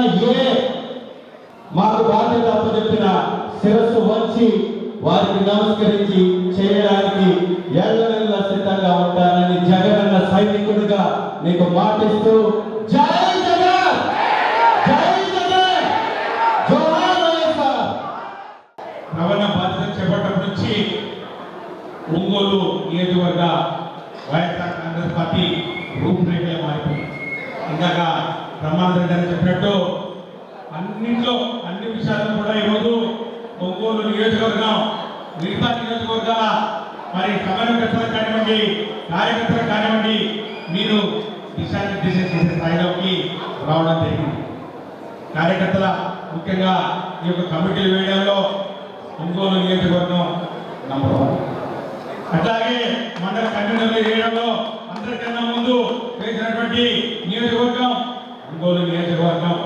మాకు బాధ్యత అప్పచెప్పిన శిరస్సు వంచి వారికి నమస్కరించి చేయడానికి ఎల్లవెల్ల సిద్ధంగా ఉంటానని జగనన్న సైనికుడిగా మీకు మాటిస్తూ జై జగన్, జై జగన్, జోహార్ వైఎస్ఆర్. రవాణా బాధ్యత చేపట్టడం నుంచి ఒంగోలు నియోజకవర్గ వైఎస్ఆర్ కాంగ్రెస్ పార్టీ రూపురేఖలు మారిపోయింది. ఇందాక బ్రహ్మానంద గారు చెప్పినట్టు అన్నింటిలో అన్ని విషయాల్లో కూడా ఈరోజు ఒంగోలు నియోజకవర్గం మిగతా నియోజకవర్గాల మరి సమన్వయకర్తలు కానివ్వండి, కార్యకర్తలు కానివ్వండి, మీరు దిశానిర్దేశం చేసే స్థాయిలోకి రావడం జరిగింది. కార్యకర్తల ముఖ్యంగా ఈ యొక్క కమిటీలు వేయడంలో ఒంగోలు నియోజకవర్గం నంబర్ 1. అట్లాగే మండల కన్వీనర్లు వేయడంలో అందరికన్నా ముందు వేసినటువంటి నియోజకవర్గం ఒంగోలు నియోజకవర్గం.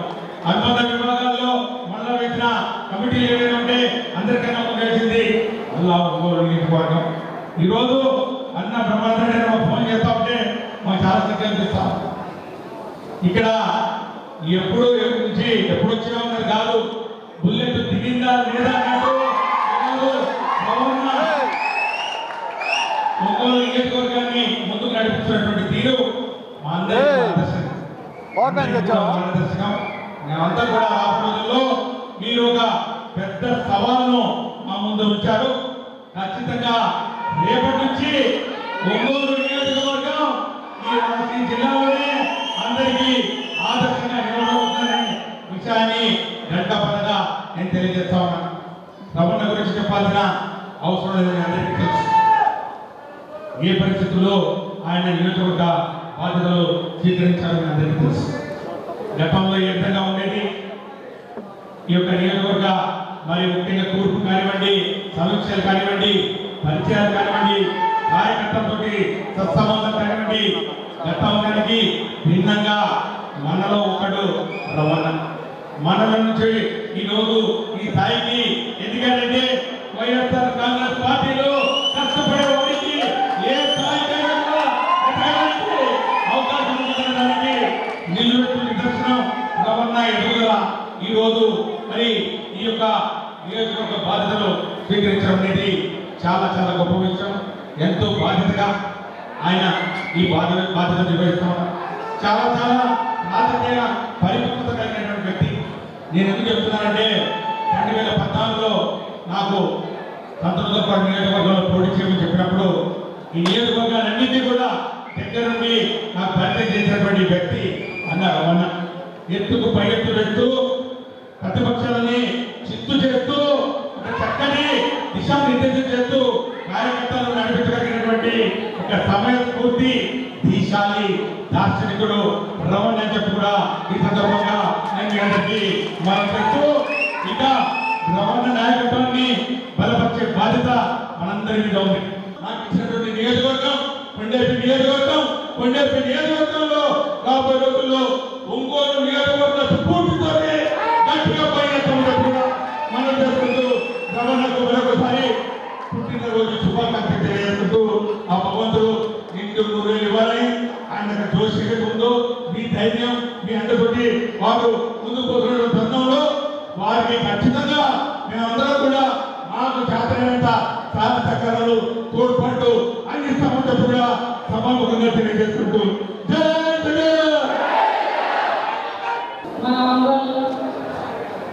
అనుబంధ విభాగాల్లో మళ్ళా వేసిన కమిటీలు ఏమైనా ఉంటే అందరికన్నా ముందు వేసింది మళ్ళా ఒంగోలు నియోజకవర్గం. ఈరోజు అన్న బ్రహ్మాండ ఫోన్ చేస్తా ఉంటే మాకు చాలా సంఖ్య అనిపిస్తాం. ఇక్కడ ఎప్పుడు నుంచి ఎప్పుడు వచ్చినా ఉన్నది కాదు, బుల్లెట్ దిగిందా లేదా ఒంగోలు నియోజకవర్గాన్ని ముందుకు నడిపిస్తున్నటువంటి తీరు మా అందరికీ మార్గదర్శకం. మేమంతా కూడా ఆ రోజుల్లో మీరు ఒక పెద్ద సవాల్ను మా ముందు ఉంచారు. ఖచ్చితంగా రేపటి నుంచి ఒంగోలు నియోజకవర్గం ఈ జిల్లాలోనే అందరికీ ఆదర్శంగా నిలబడుతుందనే విషయాన్ని గంటపరంగా నేను తెలియజేస్తా ఉన్నాను. రమణ గురించి చెప్పాల్సిన అవసరం లేదని అందరికీ తెలుసు. ఏ పరిస్థితుల్లో ఆయన నియోజకవర్గ బాధ్యతలు స్వీకరించాలని అందరికీ తెలుసు. గతంలో ఏ విధంగా ఉండేది ఈ యొక్క నియోజకవర్గ మరి ముఖ్యంగా కూర్పు కానివ్వండి, సమీక్షలు కానివ్వండి, పరిచయాలు కానివ్వండి, కార్యకర్తలతో సత్సంబంధం కానివ్వండి, గతానికి భిన్నంగా మనలో ఒకడు రమణ. మనల నుంచి ఈరోజు ఈ స్థాయికి ఎదిగాడంటే వైఎస్ఆర్ కాంగ్రెస్ పార్టీలో కష్టపడే వారికి ఏ స్థాయికైనా ఎదగడానికి అవకాశం ఉండడానికి నిలువెత్తు నిదర్శనం రమణ ఎదుగుదల. ఈరోజు మరి ఈ యొక్క నియోజకవర్గ బాధ్యతలు స్వీకరించడం అనేది చాలా చాలా గొప్ప విషయం. ఎంతో బాధ్యతగా ఆయన ఈ బాధ్యత నిర్వహిస్తున్నారు. చాలా చాలా రాజకీయ పరిపక్వత కలిగినటువంటి వ్యక్తి. నేను ఎందుకు చెప్తున్నానంటే 2014లో నాకు సంతోషపాటు నియోజకవర్గంలో పోటీ చేయమని చెప్పినప్పుడు ఈ నియోజకవర్గాలన్నింటినీ కూడా దగ్గర నుండి నాకు పరిచయం చేసినటువంటి వ్యక్తి అన్న రమణ. ఎత్తుకు పై ఎత్తు పెడుతూ ప్రతిపక్షాలని చిత్తు చేస్తూ ఒక చక్కని దిశానిర్దేశం చేస్తూ కార్యకర్తలను నడిపించగలిగినటువంటి ఒక సమయస్ఫూర్తి దీశాలి దార్శనికుడు రమణ అని చెప్పి కూడా ఈ సందర్భంగా నేను మీ అందరికీ మనం చెప్తూ ఇక రమణ నాయకత్వాన్ని బలపరిచే బాధ్యత మనందరి మీద ఉంది. నాకు ఇచ్చినటువంటి నియోజకవర్గం కొండేపి నియోజకవర్గం. కొండేపి నియోజకవర్గంలో రాబోయే రోజుల్లో ఒంగోలు నియోజకవర్గ స్ఫూర్తితోనే గట్టిగా పైన కూడా మనం చేసుకుంటూ రమణకు మరొకసారి పుట్టినరోజు శుభాకాంక్షలు తెలియజేసుకుంటూ ఆ భగవంతుడు నిండు నూరేళ్ళు ఇవ్వాలని ఆయన జోషి ముందు మీ ధైర్యం మీ అందరితోటి వారు ముందుకు పోతున్న తరుణంలో వారికి ఖచ్చితంగా మేమందరం కూడా మాకు చేతనైనంత సాధ సహకారాలు తోడ్పడుతూ అందిస్తామని కూడా సభాముఖంగా తెలియజేసుకుంటూ జై జగన్. మన ఒంగోలులో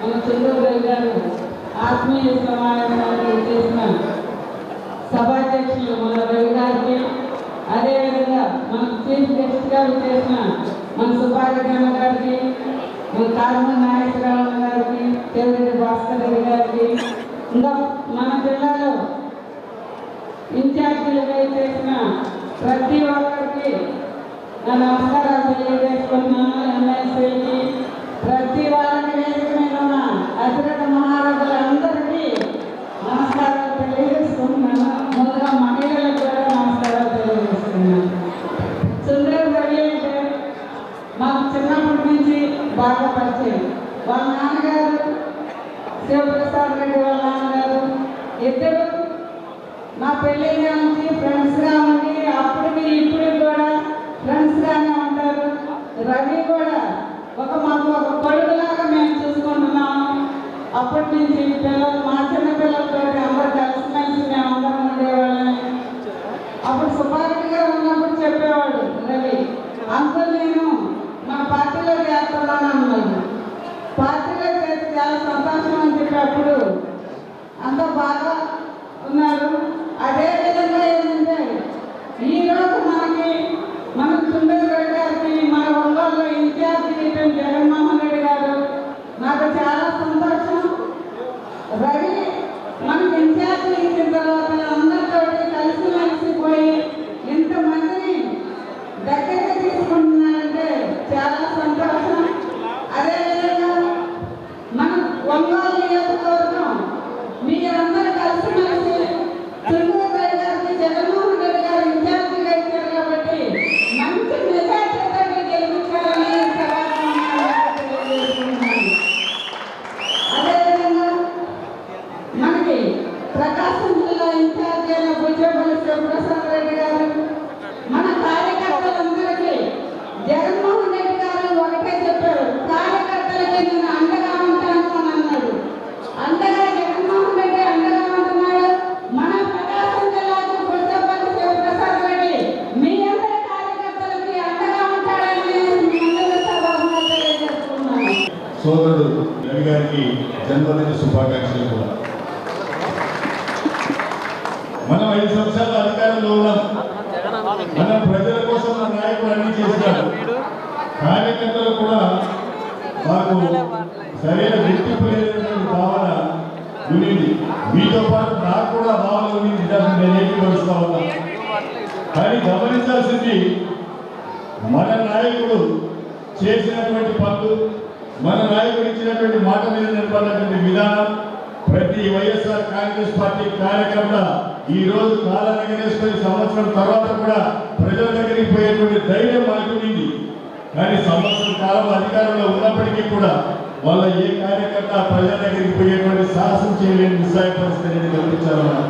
మన చంద్రబాబు గారు ఆత్మీయ సమావేశాన్ని చేసిన సభాధ్యక్షులు మన రవి గారికి, అదేవిధంగా మన చీఫ్ గెస్ట్గా చేసిన మన సుబ్బారెడ్డి గారికి, మన కారుమూరి నాగేశ్వరరావు గారికి, తెలుగు భాస్కర్ రెడ్డి గారికి, ఇంకా మన జిల్లాలో ఇన్ఛార్జీలుగా చేసిన ప్రతి ఒక్కరికి నా నమస్కారాలు తెలియజేసుకుంటున్నాను. ఎమ్మెల్సీకి ప్రతి వారికి వేదిక మీద ఉన్న అతిరథ మహారాజులందరికీ నమస్కారాలు తెలియజేసుకుంటున్నాను. ముందుగా మహిళలకు కూడా నమస్కారాలు తెలియజేస్తున్నాను. సుందరం రవి అంటే మాకు చిన్నప్పటి నుంచి బాగా పరిచయం. వాళ్ళ నాన్నగారు శివప్రసాద్ రెడ్డి వాళ్ళ నాన్నగారు ఇద్దరు నా పెళ్ళిగా నుంచి ఫ్రెండ్స్గా ఉండి అప్పటికి ఇప్పుడు కూడా ఫ్రెండ్స్గానే ఉంటారు. రవి కూడా మాకు ఒక కొడుకులాగా మేము చూసుకుంటున్నాము. అప్పటి నుంచి పిల్లలు మా చిన్న పిల్లలతో అందరూ కలిసిమెలిసి మేము అందరం ఉండేవాళ్ళని. అప్పుడు సుబ్బారెడ్డిగా ఉన్నప్పుడు చెప్పేవాడు రవి, అంకుల్ నేను మా పార్టీలో చేస్తున్నాను అన్నాడు. పార్టీలో చేసి చాలా సంతోషం అని చెప్పేటప్పుడు అంత బాగా ఉన్నారు. అదేవిధంగా ఏంటంటే ఈరోజు మన సుందర్ రెడ్డి గారికి మన ఒంగోలులో ఇన్ఛార్జి ఇచ్చిన జగన్మోహన్ రెడ్డి గారు నాకు చాలా సంతోషం. రవి మనకి ఇన్ఛార్జి ఇచ్చిన తర్వాత అందరితో కలిసిమెలిసిపోయి ఇంతమందిని దగ్గరికి తీసుకుంటున్నారంటే చాలా సంతోషం. అదేవిధంగా మన ఒంగోలు నియోజకవర్గం మీరందరూ కలిసిమెలిసి సుందర్ రెడ్డి గారికి జగన్మోహన్ రెడ్డి గారు ఇన్ఛార్జిగా ఇచ్చారు కాబట్టి మంచి మెజార్టీతో గెలిపించాలని తెలియజేస్తున్నాను. అదేవిధంగా మనకి ప్రకాశం జిల్లా ఇన్ఛార్జి అయిన బుజ్జపల్లి శివప్రసాద్ రెడ్డి గారు మన కార్యకర్తలందరికీ జగన్మోహన్ రెడ్డి గారు ఒకటే చెప్పారు, కార్యకర్తలకి నేను అండగా ఉంటాను అని అన్నాడు. అండగా జగన్మోహన్ రెడ్డి అండగా ఉంటున్నాడు. మన ప్రకాశం జిల్లాకు బుజ్జపల్లి శివప్రసాద్ రెడ్డి మీ అందరి కార్యకర్తలకి అండగా ఉంటాడని ముందుగా సభగా తెలియజేస్తున్నాను. సోదరుడు రవి గారికి జన్మదిన శుభాకాంక్షలు కూడా. మనం 5 సంవత్సరాల అధికారంలో ఉన్నాం. మనం ప్రజల కోసం మన నాయకులు అన్ని చేసినారు. కార్యకర్తలు కూడా మాకు సరైన గుర్తింపు లేనటువంటి భావన ఉండింది. మీతో పాటు నాకు కూడా భావన ఉంది. నేను ఏకీభవిస్తా ఉన్నా. కానీ గమనించాల్సింది మన నాయకుడు చేసినటువంటి పనులు, మన నాయకుడు ఇచ్చినటువంటి మాట మీద నిలబడినటువంటి విధానం ప్రతి వైఎస్ఆర్ కాంగ్రెస్ పార్టీ కార్యకర్త ఈ రోజు కాలాన్ని వేసుకొని సంవత్సరం తర్వాత కూడా ప్రజల దగ్గరికి పోయేటువంటి ధైర్యం మనకు ఉంది. కానీ సంవత్సరం కాలం అధికారంలో ఉన్నప్పటికీ కూడా వాళ్ళ ఏ కార్యకర్త ప్రజల దగ్గరికి పోయేటువంటి సాహసం చేయలేని నిస్సాయ పరిస్థితిని కల్పించాలన్నా.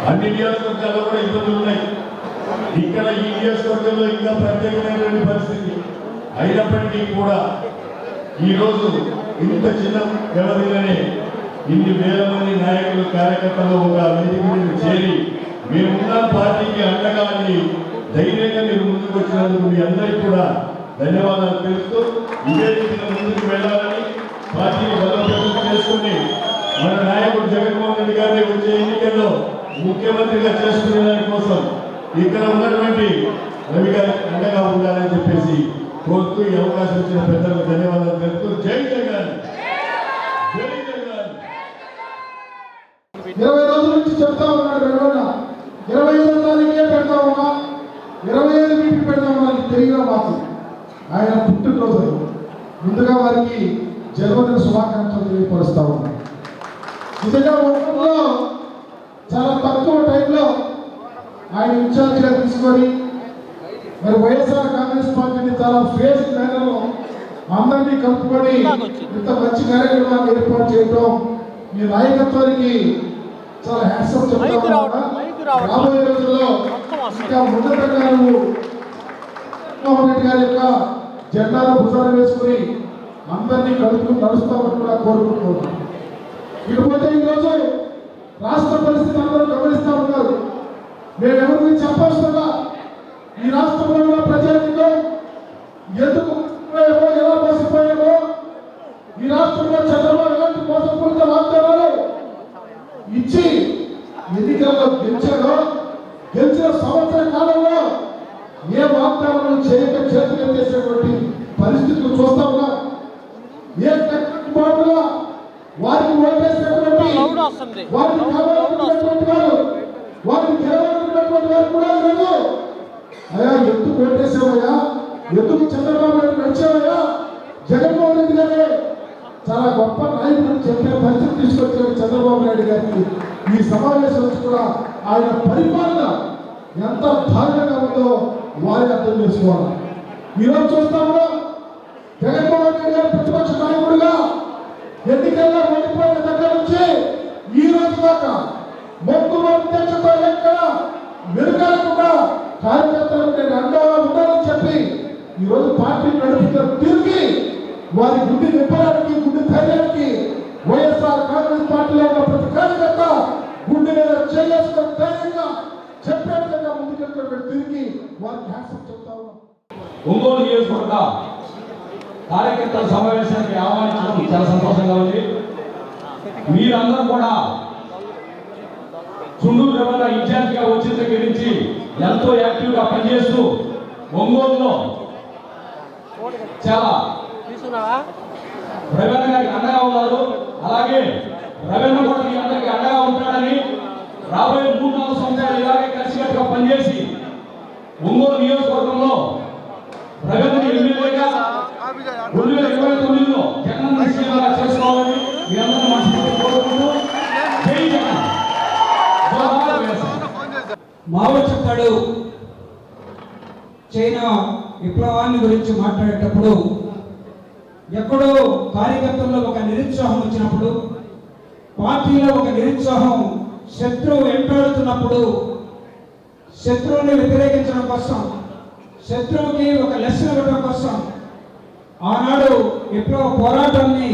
అన్ని నియోజకవర్గాల్లో కూడా ఇబ్బందులు ఉన్నాయి. ఇక్కడ ఈ నియోజకవర్గంలో ఇంకా ప్రత్యేకమైనటువంటి పరిస్థితి అయినప్పటికీ కూడా ఈరోజు ఇంత చిన్న వ్యవధిలోనే ఇన్ని వేల మంది నాయకులు కార్యకర్తలు ఒక వేదిక మీద చేరి మేమున్న పార్టీకి అండగా ధైర్యంగా మీరు ముందుకు వచ్చినందుకు మీ అందరికీ కూడా ధన్యవాదాలు తెలుస్తూ ఇదే రీతిలో ముందుకు వెళ్ళాలని పార్టీని బలోపేతం చేసుకుని మన నాయకుడు జగన్మోహన్ రెడ్డి గారిని వచ్చే ఎన్నికల్లో ముఖ్యమంత్రిగా చేసుకునే దానికోసం ఇక్కడ ఉన్నటువంటి రవి గారి అండగా ఉండాలని చెప్పేసి కోరుతూ ఈ అవకాశం ఇచ్చిన పెద్దలకు ధన్యవాదాలు తెలుపుతూ జై జగన్. 20 రోజుల నుంచి చెప్తా ఉన్నాడు వెంకన్న, 25వ తారీఖే పెడతా ఉన్నా, 25 మీటింగ్ పెడతా ఉన్నా. తెలియదా మాకు ఆయన పుట్టినరోజు. ముందుగా వారికి జన్మదిన శుభాకాంక్షలు తెలియపరుస్తా ఉన్నా. నిజంగా ఒంగోలులో చాలా తక్కువ టైంలో ఆయన ఇన్ఛార్జిగా తీసుకొని మరి వైఎస్ఆర్ కాంగ్రెస్ పార్టీని చాలా ఫేస్ మేనర్లో అందరినీ కలుపుకొని ఇంత మంచి కార్యక్రమాన్ని ఏర్పాటు చేయడం మీ నాయకత్వానికి చాలా హ్యాట్సప్ చెప్తా ఉన్నా. రాబోయే రోజుల్లో ఇంకా ఉన్నతంగా జగన్మోహన్ రెడ్డి గారి యొక్క జెండాను భుజాలు వేసుకుని అందరినీ కలుపుకుని నడుస్తామని కూడా కోరుకుంటున్నాం. ఇకపోతే ఈరోజు రాష్ట్ర పరిస్థితి అందరూ గమనిస్తూ ఉన్నారు. మేమెవరికి చెప్పాల్సిన ఈ రాష్ట్రంలో ఉన్న ప్రజానికం ఎందుకు ఎలా మోసపోయామో, ఈ రాష్ట్రంలో చంద్రబాబు ఎలాంటి మోసపూరిత వాగ్దానాలు ఇచ్చి ఎన్నికల్లో గెలిచాడో, గెలిచిన సంవత్సర కాలంలో ఏ వాగ్దానాలు చేయక చేతులెత్తేసేటువంటి పరిస్థితులు చూస్తా ఉన్నాం. ఏ కట్టుబాటుగా వారికి ఓటేసినటువంటి వారికి కావాలన్నటువంటి వారు, వారికి గెలవాలన్నటువంటి వారు కూడా లేదు. అయ్యా ఎందుకు ఓటేసావయ్యా, ఎందుకు చంద్రబాబు నాయుడు నడిచావయ్యా, జగన్మోహన్ రెడ్డి గారే చాలా గొప్ప నాయకుడు చెప్పే పరిస్థితి తీసుకొచ్చిన చంద్రబాబు నాయుడు గారికి ఈ సమావేశం వచ్చి కూడా ఆయన పరిపాలన ఎంత దారుణంగా ఉందో వారే అర్థం చేసుకోవాలి. ఈరోజు చూస్తా ఉన్నాం జగన్మోహన్ రెడ్డి గారు ప్రతిపక్ష నాయకుడిగా ఎన్నికల్లో ఓడిపోయిన దగ్గర నుంచి ఈ రోజు దాకా మొక్కుబడి నేను అండగా ఉండాలని చెప్పి ఈరోజు పార్టీ నడుపుతున్న తిరిగి వారి గుండె నింపడానికి గుండె ధైర్యానికి వైఎస్ఆర్ కాంగ్రెస్ పార్టీలో ఉన్న ప్రతి కార్యకర్త గుండె మీద చేసుకుని ధైర్యంగా చెప్పే విధంగా ముందుకెళ్తున్న తిరిగి వారికి హ్యాట్సప్ చెప్తా ఉన్నాం. ఒంగోలు నియోజకవర్గ కార్యకర్తల సమావేశానికి ఆహ్వానించడం చాలా సంతోషంగా ఉంది. మీరందరూ కూడా చుండూరు రెవెన్యూ ఇన్ఛార్జిగా వచ్చిన దగ్గర నుంచి ఎంతో యాక్టివ్గా పనిచేస్తూ ఒంగోలులో చాలా రెవెన్యూ గారికి అండగా ఉన్నారు. అలాగే రెవెన్యూ కూడా మీ అందరికీ అండగా ఉంటాడని రాబోయే 3-4 సంవత్సరాలు ఇలాగే కలిసికట్టుగా పనిచేసి ఒంగోలు నియోజకవర్గంలో రెవెన్యూ ఎమ్మెల్యేగా 2029లో జగన్ సీఎంగా చేసుకోవాలని మీ అందరూ మనస్ఫూర్తిగా కోరుకుంటూ జై జగన్. మావో చెప్తాడు చైనా విప్లవాన్ని గురించి మాట్లాడేటప్పుడు ఎక్కడో కార్యకర్తల్లో ఒక నిరుత్సాహం వచ్చినప్పుడు, పార్టీలో ఒక నిరుత్సాహం, శత్రువు వెంటాడుతున్నప్పుడు శత్రువుని వ్యతిరేకించడం కోసం, శత్రువుకి ఒక లెసన్ ఇవ్వడం కోసం ఆనాడు విప్లవ పోరాటాన్ని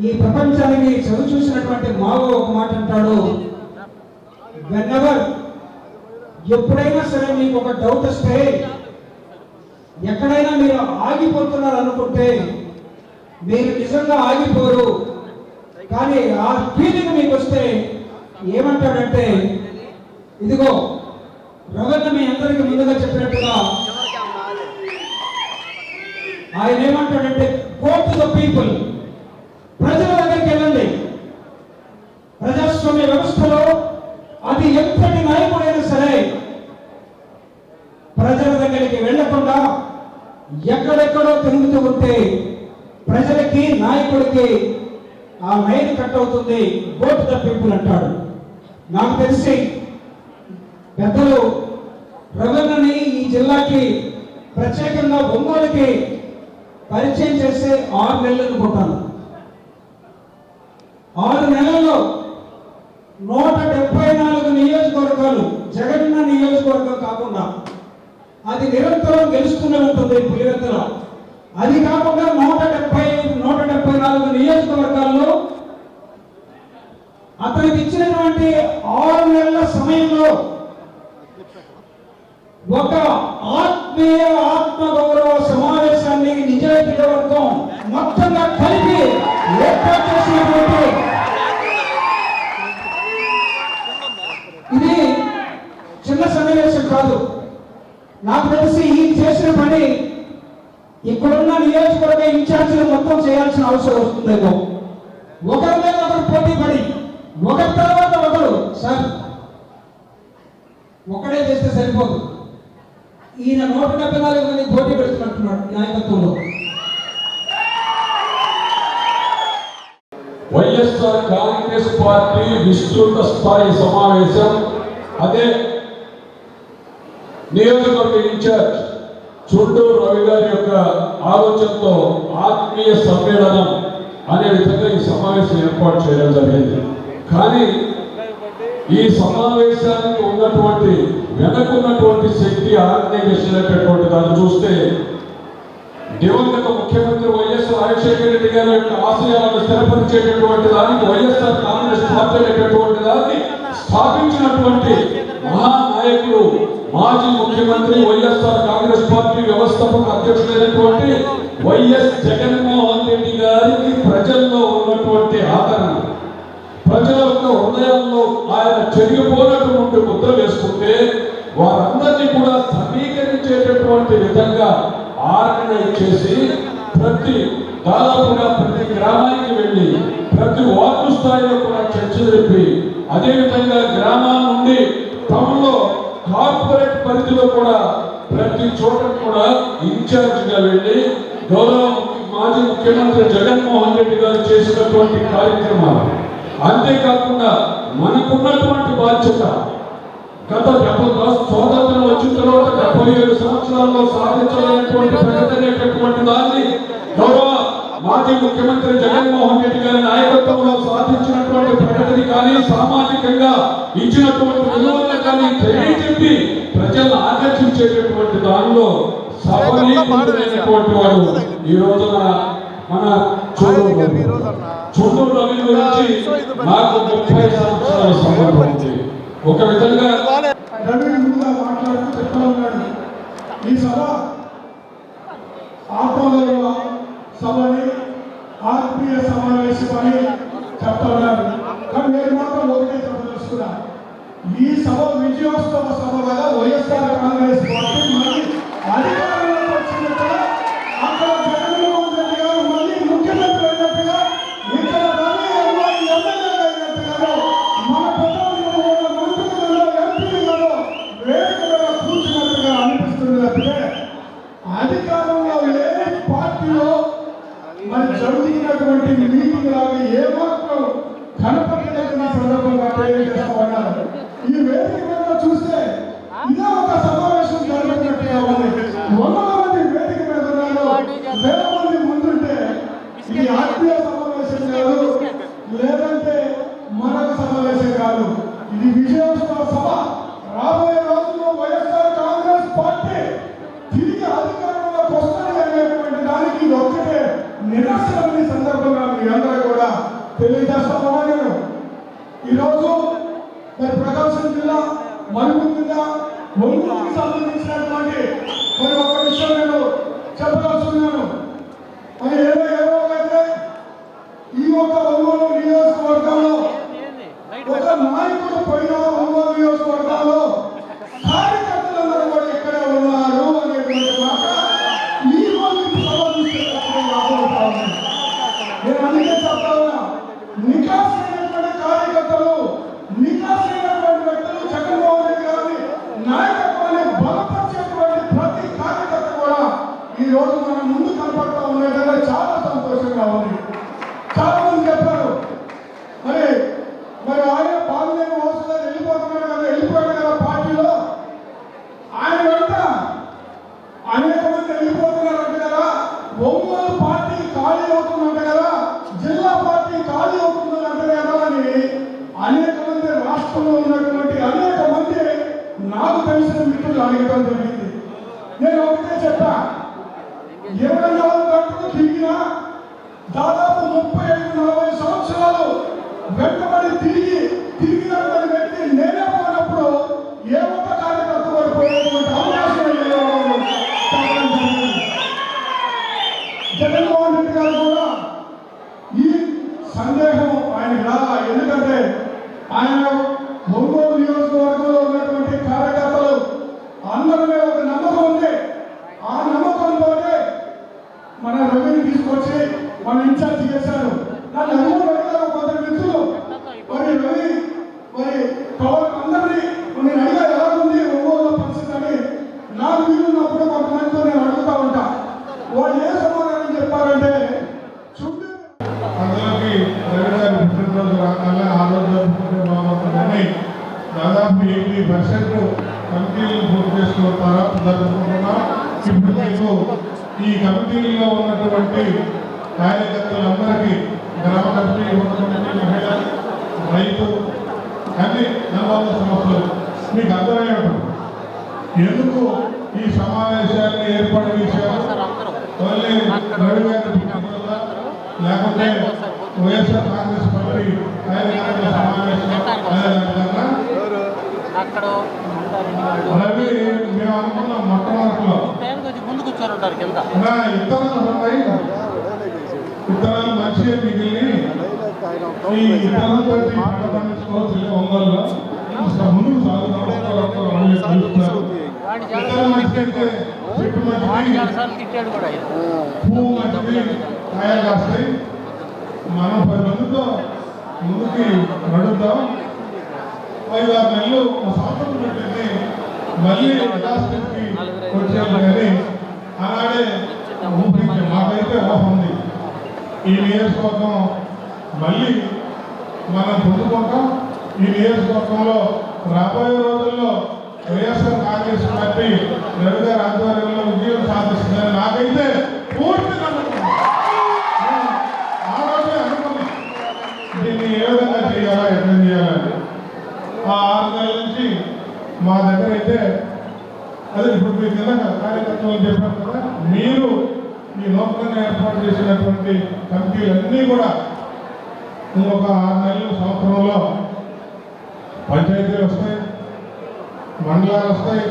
ఈ ప్రపంచానికి చదువు చూసినటువంటి మావో ఒక మాట అంటాడు, వెన్నెవర్ ఎప్పుడైనా సరే మీకు ఒక డౌట్ వస్తే, ఎక్కడైనా మీరు ఆగిపోతున్నారు అనుకుంటే మీరు నిజంగా ఆగిపోరు, కానీ ఆ ఫీలింగ్ మీకు వస్తే ఏమంటాడంటే, ఇదిగో రవణ మీ అందరికీ ముందుగా చెప్పినట్టుగా ఆయన ఏమంటాడంటే, గో టు ద పీపుల్, ప్రజల దగ్గరికి వెళ్ళండి. ప్రజాస్వామ్య వ్యవస్థలో అది ఎంతటి నాయకుడైనా సరే ప్రజల దగ్గరికి వెళ్లకుండా ఎక్కడెక్కడో తిరుగుతూ ఉంటే ప్రజలకి నాయకుడికి ఆ లైన్ కట్ అవుతుంది. గో టు ద పీపుల్ అంటాడు. నాకు తెలిసి పెద్దలు రవణని ఈ జిల్లాకి ప్రత్యేకంగా ఒంగోలుకి పరిచయం చేస్తే 6 నెలలు అనుకుంటాను. 6 నెలల్లో 174 నియోజకవర్గాలు, జగన్న నియోజకవర్గం కాకుండా అది నిరంతరం గెలుస్తూనే ఉంటుంది పులివెందుల. అది కాకుండా 174 నియోజకవర్గాల్లో అతనికి ఇచ్చినటువంటి 6 నెలల సమయంలో ఒక ఆత్మీయ ఆత్మగౌరవ సమావేశాన్ని నిజాయితీ వర్గం మొత్తంగా కలిపి ఏర్పాటు చేసినటువంటి ఇది చిన్న సన్నివేశం కాదు. నాకు తెలిసి ఈ చేసిన పని ఇక్కడున్న నియోజకవర్గ ఇన్ఛార్జీలు మొత్తం చేయాల్సిన అవసరం వస్తుందేమో. ఒకరి మీద ఒకరు పోటీ పడి ఒకరి తర్వాత ఒకరు, సార్ ఒకడే చేస్తే సరిపోదు, ఈయన 174 మంది పోటీ పెడుతున్నట్టున్నాడు నాయకత్వంలో. వైఎస్ఆర్ కాంగ్రెస్ పార్టీ విస్తృత స్థాయి సమావేశం, అదే నియోజకవర్గ ఇన్ఛార్జ్ చుండూరు రవి గారి యొక్క ఆలోచనతో ఆత్మీయ సమ్మేళనం అనే విధంగా ఈ సమావేశం ఏర్పాటు చేయడం జరిగింది. కానీ ఈ సమావేశానికి ఉన్నటువంటి వెనకున్నటువంటి శక్తి, ఆర్గనైజేషన్ అనేటటువంటి దాన్ని చూస్తే దివంగత ముఖ్యమంత్రి వైఎస్ రాజశేఖర రెడ్డి గారి యొక్క ఆశయాలను స్థిరపరిచేటటువంటి దానికి వైఎస్ఆర్ కాంగ్రెస్ పార్టీ అనేటటువంటి దాన్ని స్థాపించినటువంటి మహానాయకుడు, మాజీ ముఖ్యమంత్రి, వైఎస్ఆర్ కాంగ్రెస్ పార్టీ వ్యవస్థాపక అధ్యక్షుడైనటువంటి వైఎస్ జగన్మోహన్ రెడ్డి గారికి ప్రజల్లో ఉన్నటువంటి ఆదరణ, ప్రజల యొక్క హృదయాల్లో ఆయన చెరిగిపోయినటువంటి ముద్ర వేసుకుంటే వారందరినీ కూడా సమీకరించేటటువంటి విధంగా ఆర్గనైజ్ చేసి దాదాపుగా ప్రతి గ్రామానికి వెళ్ళి ప్రతి వార్డు స్థాయిలో కూడా చర్చ జరిపి, అదేవిధంగా గ్రామాల నుండి టౌన్లో కార్పొరేట్ పరిధిలో కూడా ప్రతి చోట కూడా ఇన్ఛార్జిగా వెళ్ళి గౌరవ మాజీ ముఖ్యమంత్రి జగన్మోహన్ రెడ్డి గారు చేసినటువంటి కార్యక్రమాలు, అంతేకాకుండా మనకున్నటువంటి బాధ్యత గత 70 స్వాతంత్రం వచ్చిన తర్వాత 77 సంవత్సరాల్లో సాధించలేనటువంటి ప్రగతి అనేటటువంటి దాన్ని గౌరవ మాజీ ముఖ్యమంత్రి జగన్మోహన్ రెడ్డి గారి నాయకత్వంలో సాధించినటువంటి ప్రగతిని కానీ, సామాజికంగా ఇచ్చినటువంటి విలువలను కానీ తెలియజెప్పి ప్రజలను ఆకర్షించేటటువంటి దానిలో సఫలీకృతులైనటువంటి వాడు ఈ రోజున మన చుండూరు రవి గురించి నాకు 30 సంవత్సరాల సంబంధం ఉంది. ఒక విధంగా రవి ముందుగా మాట్లాడుతూ చెప్తా ఉన్నాడు, ఈ సభ ఆత్మగౌరవ సభని ఆత్మీయ సమావేశమని చెప్తా ఉన్నారు. కానీ నేను మాత్రం ఒకటే చెప్పదలుచుకున్నా, ఈ సభ విజయోత్సవ సభ వల్ల వైఎస్ఆర్ కాంగ్రెస్ పార్టీ మళ్ళీ అధికారంలోకి వచ్చినట్టుగా, అక్కడ జగన్మోహన్ రెడ్డి గారు మళ్ళీ ముఖ్యమంత్రి అయినట్టుగా, ఇక్కడ రవి అమ్మాయి ఎమ్మెల్యేగా అయినట్టుగా, మన పెద్దలు మంత్రులు ఎంపీలు వేదిక మీద కూర్చున్నట్టుగా అనిపిస్తుంది. తప్పితే అధికారంలో లేని పార్టీలో మరి జరుగుతున్నటువంటి మీటింగ్ లాగా ఏమాత్రం కనపడలేదని సందర్భంగా తెలియజేస్తా ఉన్నారు. ఈ వేదిక మీద చూస్తే ఇదే ఒక సమావేశం జరుగుతున్నట్టుగా ఉంది. 100 మంది వేదిక మీద ఉన్నారు, 1000 మంది ముందుంటే ఇది ఆత్మీయ సమావేశం కాదు, లేదంటే మరొక సమావేశం కాదు. ఇది విజయోత్సవ సభ. రాబోయే రోజుల్లో వైఎస్ఆర్ కాంగ్రెస్ పార్టీ తిరిగి అధికారంలోకి వస్తుంది అనేటువంటి దానికి ఇది ఒక్కటే నిదర్శనమని సందర్భంగా మీ అందరూ కూడా తెలియజేస్తామా. నేను ఈరోజు మరి ప్రకాశం జిల్లా మరుగుందా ఒంగోలుకి సంబంధించినటువంటి మరి ఒక విషయం నేను చెప్పదలుచుకున్నాను. మరి ఏమోగైతే ఈ యొక్క ఒంగోలు నియోజకవర్గంలో ఒక నాయకుడు పోయిన ఒంగోలు నియోజకవర్గంలో కార్యకర్తలందరూ కూడా ఇక్కడే ఉన్నారు అనేటువంటి మాట ఈ రోజు నేను అందుకే చెప్తా ఉన్నా, నికాసైనటువంటి కార్యకర్తలు, నికాసైనటువంటి వ్యక్తులు జగన్మోహన్ రెడ్డి గారిని నాయకత్వాన్ని బలపరిచేటువంటి ప్రతి కార్యకర్త కూడా ఈ రోజు మనం ముందు కనపడతా ఉన్నట్టుగా చాలా సంతోషంగా ఉంది. చాలా మంది చెప్పారు మరి ఆయన బాగులేని అవసరం వెళ్ళిపోతున్నాడు కదా, వెళ్ళిపోయాడు కదా పార్టీలో, ఆయన వెంట అనేక మంది వెళ్ళిపోతున్నారంట కదా, ఒంగోలు పార్టీ ఖాళీ అవుతుందంట కదా, జిల్లా పార్టీ ఖాళీ అవుతుందంట కదా అని అనేక మంది రాష్ట్రంలో ఉన్నటువంటి అనేక మంది నాకు తెలిసిన మిత్రులు అడగడం జరిగింది. నేను ఒకటే చెప్పా, 24 గంటలు తిరిగినా దాదాపు 35-40 సంవత్సరాలు వెంటబడి తిరిగినటువంటి వ్యక్తి నేనే పోయినప్పుడు ఏ ఒక్క కార్యకర్త పడిపోయేటువంటి అవకాశం జగన్మోహన్ రెడ్డి గారు కూడా ఈ సందేహం ఆయన రాలా. ఎందుకంటే ఆయన ఒంగోలు నియోజకవర్గంలో ఉన్నటువంటి కార్యకర్తలు అందరి మీద ఒక నమ్మకం ఉంది. ఆ నమ్మకంతోనే మన రవిని తీసుకొచ్చి మన ఇన్ఛార్జ్ చేశారు. నన్ను అడుగులు అడిగారు కొందరు మిత్రులు, మరి రవి మరి అందరినీ నేను అడిగా ఎలా ఉంది ఒంగోలు పరిస్థితి అని. నాకు వీలున్నప్పుడు కొంతమందితో నేను అడుగుతా ఉంటా. వాళ్ళు ఏ సమాధానం చెప్పారంటే అందరికీ రవి గారి పుట్టినరోజు రాగానే ఆ రోజు జరుపుకుంటే బాగుంటుందని దాదాపు 80% కమిటీలను పూర్తి చేసుకుంటారా జరుపుకుంటున్నాం. ఇప్పుడు మీకు ఈ కమిటీల్లో ఉన్నటువంటి కార్యకర్తలందరికీ గ్రామ కమిటీ, యువత కమిటీ, మహిళ, రైతు అన్ని అనుబంధ సంస్థలు మీకు అర్థమయ్యే ఎందుకు ఈ సమావేశాన్ని ఏర్పాటు చేశారు. ఓన్లీ రవి గారి పుట్టినరోజు లేకపోతే వైఎస్ఆర్ కాంగ్రెస్ పార్టీ కార్యకర్తల సమావేశం అనేదానికన్నా రవి మేము అనుకున్నాం మొట్టమొదటిలో ఇతరులు ఉన్నాయి, ఇతరులు మంచిగా మిగిలి ఈ ఇతరులతో పంట పండించుకోవచ్చు ఒంగోలులో ముందుకు సాగుతారు. ఇతరులు మంచిగా చెట్టు మంచిది, పువ్వు మంచిది, కాయలు కాస్తాయి. మనం 10 మందితో ముందుకి నడుద్దాం. 5-6 నెలలు సంవత్సరం పెట్టింది మళ్ళీ రాష్ట్రానికి వచ్చాము. కానీ అలాగే మాకైతే ఊహ ఉంది, ఈ నియోజకవర్గం మళ్ళీ మనం పొందుకుంటాం. ఈ నియోజకవర్గంలో రాబోయే రోజుల్లో వైఎస్ఆర్ కాంగ్రెస్ పార్టీ రవి గారి ఆధ్వర్యంలో విజయం సాధిస్తుందని నాకైతే పూర్తి నమ్మకం. ఆ రోజే అనుకున్నాం దీన్ని ఏ విధంగా చేయాలా, ఎట్లా చేయాలని. ఆ 6 నెలల నుంచి మా దగ్గర అయితే అదే ఇప్పుడు మీరు కింద కార్యకర్తలు చెప్పారు కదా, మీరు ఈ నూతనంగా ఏర్పాటు చేసినటువంటి కమిటీలన్నీ కూడా ఇంకొక 6 నెలలు సంవత్సరంలో పంచాయతీలు వస్తాయి, మండలాలు వస్తాయి,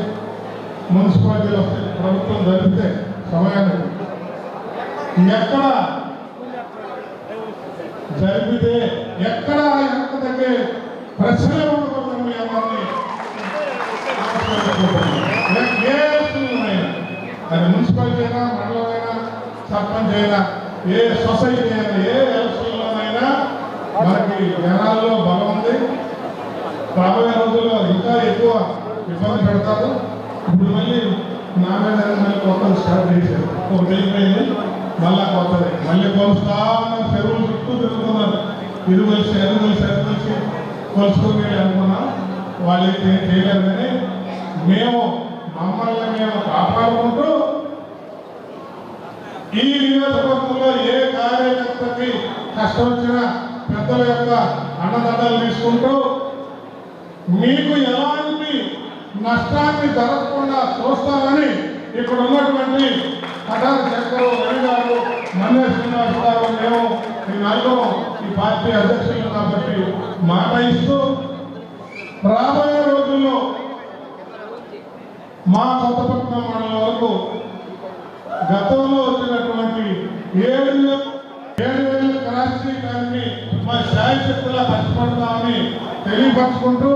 మున్సిపాలిటీలు వస్తాయి. ప్రభుత్వం జరిపితే సమయానికి ఎక్కడ జరిపితే ఎక్కడ వెనక తగ్గే ప్రశ్నలే ఉండకూడదని మీ అందరినీ ఏ వస్తువులైనా, అది మున్సిపాలిటీ అయినా, మండలమైనా, సర్పంచ్ అయినా, ఏ సొసైటీ అయినా, ఏ ఎలక్షన్లోనైనా మనకి జనాల్లో బలం ఉంది. రాబోయే రోజుల్లో ఇంకా ఎక్కువ ఇబ్బంది పెడతారు. ఇప్పుడు మళ్ళీ నా మీద మళ్ళీ కొత్తది స్టార్ట్ చేశారు. ఒకటి అయిపోయింది, మళ్ళా కొత్తది, మళ్ళీ కొలుస్తా ఉన్నారు. చెరువులు చుట్టూ తిరుగుతున్నారు. ఇరు కలిసి కొలుసుకుని అనుకున్నాం. వాళ్ళు చేయలేరు. కానీ మేము మమ్మల్ని మేము కాపాడుకుంటూ ఈ నియోజకవర్గంలో ఏ కార్యకర్తకి కష్టం వచ్చినా పెద్దల యొక్క అన్నదండలు తీసుకుంటూ మీకు ఎలాంటి నష్టాన్ని జరగకుండా చూస్తామని ఇక్కడ ఉన్నటువంటి కటార శంకరు, రవి గారు, మన్నే శ్రీనివాస్ గారు, మేము ఈ నలుగురు ఈ పార్టీ అధ్యక్షులు కాబట్టి మాట ఇస్తూ రాబోయే రోజుల్లో మా కొత్తపట్నం మండలం వరకు గతంలో వచ్చినటువంటి 7,000 క్రాస్ చేయడానికి మా శాయశక్తులా కష్టపడతామని తెలియపరచుకుంటూ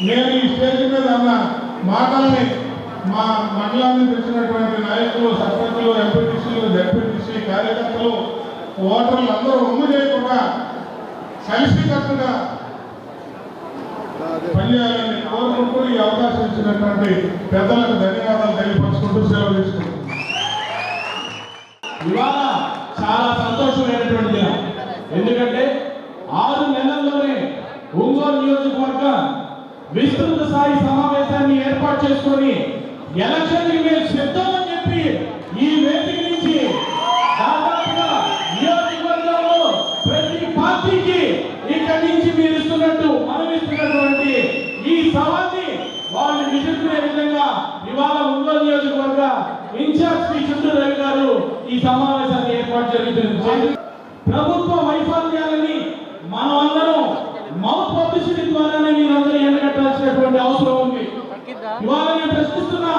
నేను ఈ స్టేజ్ మీద అన్న మాటల్ని మా మండలాన్ని తెచ్చినటువంటి నాయకులు, సర్పంచులు, ఎంపీటీసీలు, జడ్పీటీసీ, కార్యకర్తలు, ఓటర్లు అందరూ ఒమ్ము చేయకుండా కలిసికట్టుగా పనిచేయాలని కోరుకుంటూ ఈ అవకాశం ఇచ్చినటువంటి పెద్దలకు ధన్యవాదాలు తెలియపరచుకుంటూ సెలవు తీసుకుంటున్నాను. ఇవాళ చాలా సంతోషమైనటువంటి దినం. ఎందుకంటే 6 నెలల్లోనే ఒంగోలు నియోజకవర్గం విస్తృత స్థాయి సమావేశాన్ని ఏర్పాటు చేసుకొని ఎలక్షన్ మేము సిద్ధమని చెప్పి ఈ వేదిక నుంచి దాదాపుగా నియోజకవర్గంలో ప్రతి పార్టీకి ఇక్కడి నుంచి మీరు ఇస్తున్నట్టు మనం ఇస్తున్నటువంటి ఈ సవాల్ని వాళ్ళు విసుకునే విధంగా ఇవాళ ఒంగోలు నియోజకవర్గ ఇన్ఛార్జ్ శ్రీ చుండూరు రవి గారు ఈ సమావేశాన్ని ఏర్పాటు జరుగుతుంది. ప్రభుత్వ వైఫల్యాలని మనం అందరం మౌత్ పబ్లిసిటీ ద్వారానే మీరందరూ ఎండగట్టాల్సినటువంటి అవసరం ఉంది. ఇవాళ నేను ప్రశ్నిస్తున్నా,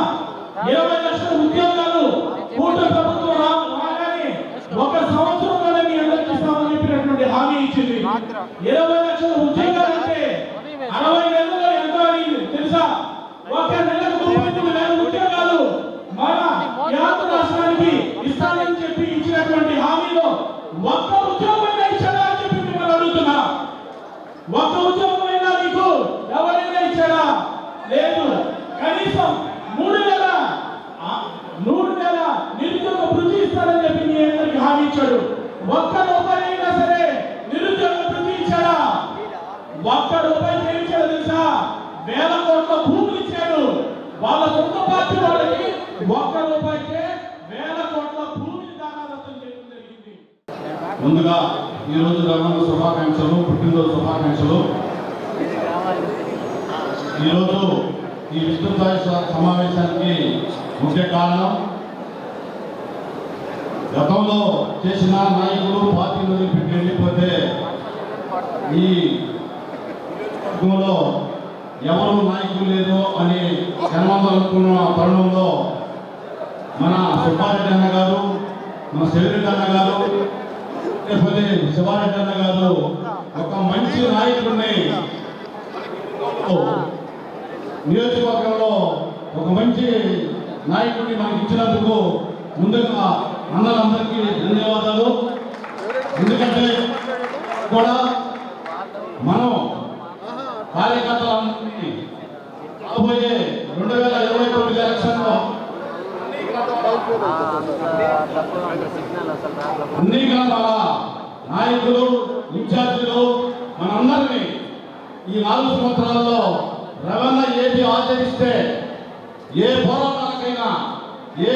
20 లక్షల ఉద్యోగాలు కూటమి ప్రభుత్వం రాగానే 1 సంవత్సరంలోనే మీ అందరికీ ఇస్తామని చెప్పినటువంటి హామీ ఇచ్చింది. 20 లక్షల ఉద్యోగాలు అంటే 60 నెలల్లో ఎంత తెలుసా? 1 నెలకు 33,000 ఉద్యోగాలు మన యాత్ర రాష్ట్రానికి ఇస్తానని చెప్పి ఇచ్చినటువంటి హామీలో 1 ఉద్యోగమైనా ఇచ్చాడా అని చెప్పి మిమ్మల్ని అడుగుతున్నా. 1 ఉద్యోగమైనా మీకు ఎవరైనా ఇచ్చాడా? లేదు. కనీసం 3 నెలల నిరుద్యోగ వృత్తి ఇస్తాడని చెప్పి మీ అందరికి హామీ ఇచ్చాడు. 1 రూపాయి అయినా సరే నిరుద్యోగ వృత్తి ఇచ్చాడా? 1 రూపాయి చేయించాడు తెలుసా? 1000 కోట్ల భూములు ఇచ్చాడు. వాళ్ళ సొంత పార్టీ వాళ్ళకి 1 రూపాయికే 1000 కోట్ల భూమిని దానాదత్తం చేయడం జరిగింది. ముందుగా ఈరోజు రమణ శుభాకాంక్షలు, పుట్టినరోజు శుభాకాంక్షలు. ఈరోజు ఈ విస్తృత సమావేశానికి ముఖ్య కారణం గతంలో చేసిన నాయకులు పార్టీ వదిలిపెట్టి వెళ్ళిపోతే ఈ వర్గంలో ఎవరు నాయకులు లేరు అని జనమందరూ అనుకున్న తరుణంలో మన సుబ్బారెడ్డి అన్న గారు, మన శివరెడ్డి అన్న గారు, లేకపోతే శివారెడ్డి అన్న గారు ఒక మంచి నాయకుడిని నియోజకవర్గంలో ఒక మంచి నాయకుడిని మనకి ఇచ్చినందుకు ముందుగా అన్నలందరికీ ధన్యవాదాలు. ఎందుకంటే కూడా మనం కార్యకర్తలందరినీ రాబోయే 2029 ఎలక్షన్లో అన్ని గ్రామాల నాయకులు, ఇన్ఛార్జీలు మనందరినీ ఈ 4 సంవత్సరాల్లో రవాణా ఏది ఆచరిస్తే ఏ పోరాటాలకైనా ఏ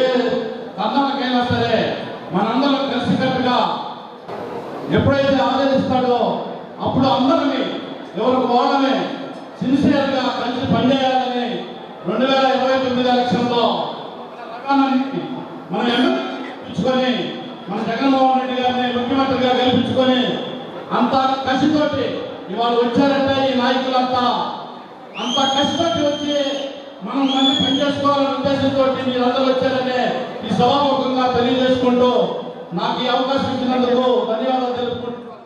కథలకైనా సరే మనందరం కలిసికట్టుగా ఎప్పుడైతే ఆచరిస్తాడో అప్పుడు అందరినీ ఎవరికి వాళ్ళని సిన్సియర్గా కలిసి పనిచేయాలని 2029 ఎలక్షన్లో మనం గెలిపించుకొని మన జగన్మోహన్ రెడ్డి గారిని ముఖ్యమంత్రిగా గెలిపించుకొని అంత కసితోటి ఇవాళ వచ్చారంటే ఈ నాయకులంతా అంత కసితోటి వచ్చి మనం మళ్ళీ పనిచేసుకోవాలనే ఉద్దేశంతో మీరందరూ వచ్చారనే ఈ సభాముఖంగా తెలియజేసుకుంటూ నాకు ఈ అవకాశం ఇచ్చినందుకు ధన్యవాదాలు తెలుపుకుంటున్నాను.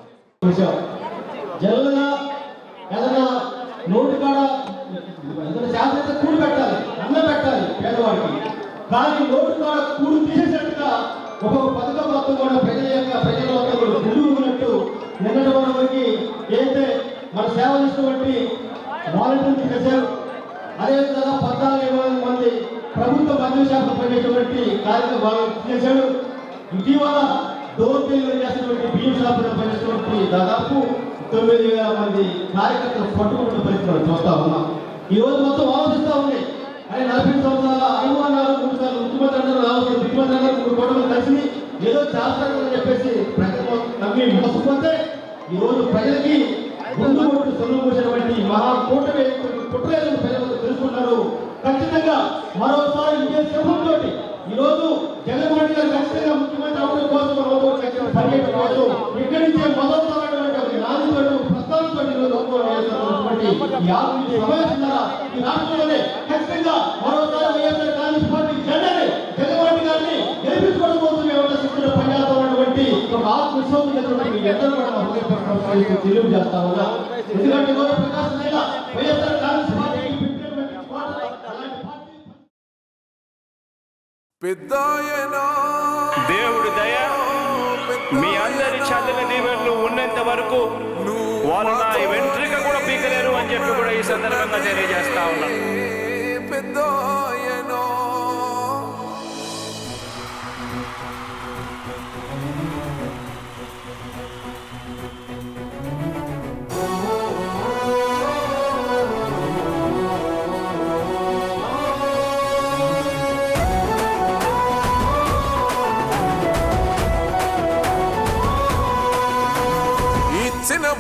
జల్లుగా ఏదైనా నోటి కాడ ఏదైనా శాశ్వత కూడి పెట్టాలి, అన్న పెట్టాలి పేదవాడికి. కానీ నోటి కాడ కూడి తీసేసినట్టుగా ఒక్కొక్క పథకం మొత్తం కూడా ప్రజల మొత్తం కూడా గుండుకున్నట్టు నిన్నటి వరకు ఏంటంటే మన సేవ చేసినటువంటి వాలంటీర్లు తీసేశారు. అదేవిధంగా 14,000 మంది ప్రభుత్వ మద్య శాఖ పనిచేసేటువంటి కార్యక్రమాలు చేశాడు. ఇటీవల డోర్ డెలివరీ చేసినటువంటి బియ్యం షాపులో పనిచేసినటువంటి దాదాపు 9,000 మంది కార్యకర్తలు పట్టుకుంటున్న పరిస్థితులు చూస్తా ఉన్నాం. ఈ రోజు మొత్తం ఆలోచిస్తూ ఉంది. ఆయన 40 సంవత్సరాల అనుమానాలు 3 సార్లు ముఖ్యమంత్రి అన్నారు, రావచ్చు ముఖ్యమంత్రి అన్నారు, 3 కోట్ల కలిసి ఏదో చేస్తారని చెప్పేసి ప్రజలు నమ్మి మోసపోతే ఈ రోజు ప్రజలకి ముందు కొట్టు సొమ్ము పోసినటువంటి మహా కూటమి కుట్రలేదని ప్రజలు తెలుసుకున్నారు. ఖచ్చితంగా మరోసారి ఇదే సింహంతో ఈ రోజు జగన్మోహన్ రెడ్డి గారు ఖచ్చితంగా ముఖ్యమంత్రి అవడం కోసం పర్యటన కోసం ఇక్కడి నుంచే మొదలుతున్నటువంటి నాలుగు ప్రస్తావనతో ఈ రాష్ట్రంలోనే ఖచ్చితంగా మరోసారి వైఎస్ఆర్ కాంగ్రెస్ పార్టీ జెండాని జగన్మోహన్ రెడ్డి గారిని గెలిపించుకోవడం కోసం మేము శిక్షణ పనిచేస్తున్నటువంటి ఒక ఆత్మవిశ్వాసం ఎందరూ కూడా హృదయపూర్వకంగా తెలియజేస్తా ఉన్నా. ఎందుకంటే ప్రకాశం జిల్లా వైఎస్ఆర్ కాంగ్రెస్ పార్టీ దేవుడి దయ మీ అందరి చల్లని దీవెనలు ఉన్నంత వరకు వాళ్ళు నా వెంట్రిక కూడా పీకలేరు అని చెప్పి కూడా ఈ సందర్భంగా తెలియజేస్తా ఉన్నాను.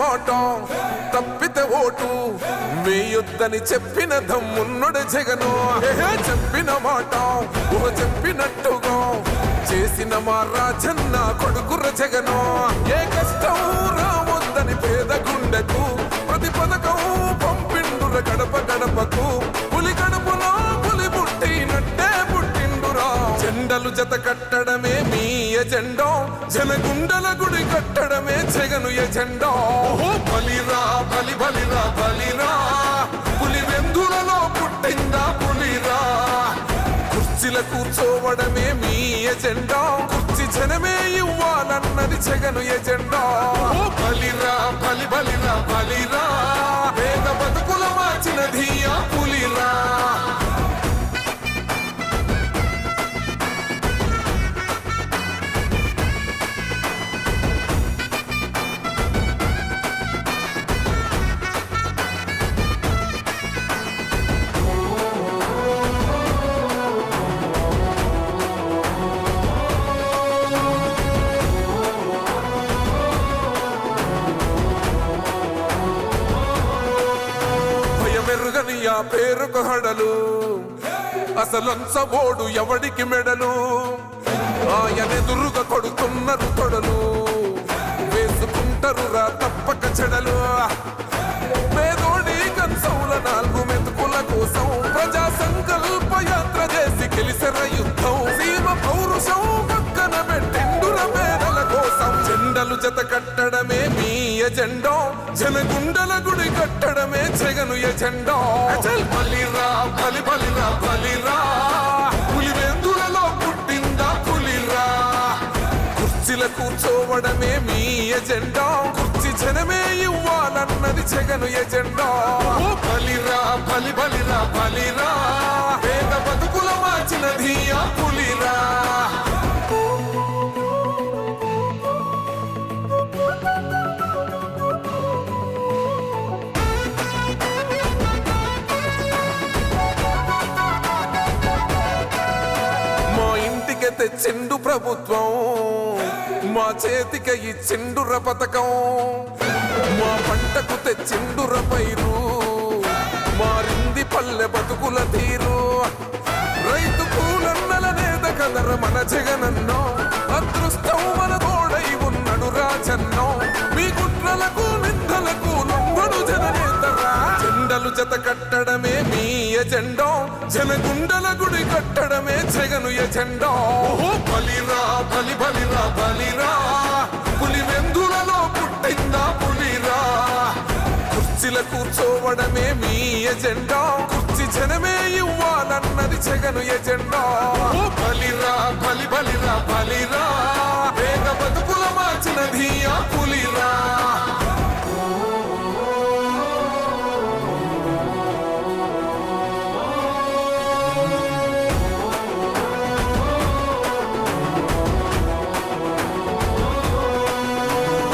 మాట తప్పితే ఓటు వేయొద్దని చెప్పిన దమ్మున్నడు జగను. చెప్పిన మాట చెప్పినట్టుగా చేసిన మా రాజన్న కొడుకుర జగను. ఏ కష్టం రావద్దని పేద గుండెకు ప్రతి పథకం పంపిండుర గడప గడపకు. పులి గడపలో పులి పుట్టినట్టే పుట్టిండురా. జెండలు జత కట్టడమే మీ ఎజెండా, జనగుండల గుడి కట్టడమే జగను ఎజెండా. బలిరా బలి బలిరా బలిరా, పులి వెందులలో పుట్టిందా పులిరా. కుర్చీల కూర్చోవడమే మీ ఎజెండా, కుర్చీ జనమే ఇవ్వాలన్నది జగను ఎజెండా. బలిరా బలి బలిరా బలిరా, పేద బతుకుల మార్చినది ఆ పులిరా. పేరుకు హడలు అసలంచబోడు ఎవడికి మెడలు. ఆయనెదురుగా కొడుతున్నారు తొడలు, వేసుకుంటారు రా తప్పక చెడలు. పేదోడి కంచంల 4 మెతుకుల కోసం ప్రజా సంకల్ప యాత్ర చేసి గెలిసెర యుద్ధం. సీమ పౌరుషం పక్కన పెట్టిండుర పేదల కోసం. జెండలు జత కట్టడమే మీ ఎజెండా, జనగుండల గుడి కట్టడమే జగను ఎజెండా. బలిరా బలి బలిరా బలిరా, పులి వెందులలో పుట్టిందా పులిరా. కుర్చీల కూర్చోవడమే మీ ఎజెండా, కుర్చీ జనమే ఇవ్వాలన్నది జగను ఎజెండా. బలిరా బలి బలిరా బలిరా, పేద బతుకుల మార్చినది ఆ పులిరా. తెచ్చిండు ప్రభుత్వం, మా చేతికి ఇచ్చిండుర పథకం. మా పంటకు తెచ్చిండుర పైరు, మారింది పల్లె బతుకుల తీరు. రైతు కూలన్నలనే మన జగనన్నో అదృష్టం మన తోడై ఉన్నడు రాజన్నో మీ కుట్రలకు నిందలకు లొంగడు జననేతరా జెండలు జత కట్టడమే మీ ఎజెండో జనగుండల గుడి కట్టడమే జగను ఎజెండో బలిరా బలి బలిరా బలిరా పులి వెందులలో పుట్టిందా పులిరా కుర్చీల కూర్చోవడమే మీ ఎజెండా కుర్చీ జనమే ఇవ్వాలన్నది జగను ఎజెండా బలిరా బలి బలిరా బలిరా వేగ బతుకుల మార్చినది ఆ పులిరా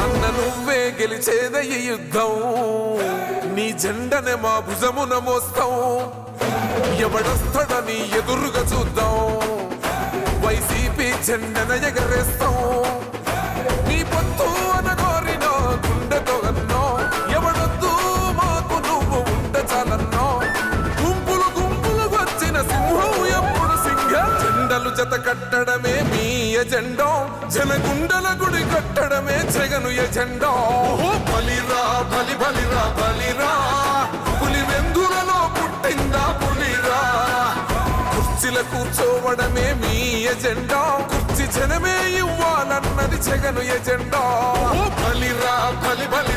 అన్న నువ్వే గెలిచేద ఈ యుద్ధం నీ జెండనే మా భుజమున మోస్తాం ఎవడొస్తాడని ఎదురుగా చూద్దాం వైసీపీ జెండన ఎగరేస్తాం నీ పొత్తు అనగోరిన గుండెతో అన్నో ఎవడొద్దు మాకు నువ్వు ఉండ చాలన్నో గుంపులు గుంపులు వచ్చిన సింహం ఎప్పుడు సింహ జెండలు జత కట్టడమే మీ ఎజెండో జనగుండల గుడి కట్టడమే జగను ఎజెండా బలిరా బలి బలిరా బలిరా పులి వెందులలో పుట్టిందా పులిరా కుర్చీల కూర్చోవడమే మీ ఎజెండా కుర్చీ జనమే ఇవ్వాలన్నది జగను ఎజెండా బలిరా బలి బలి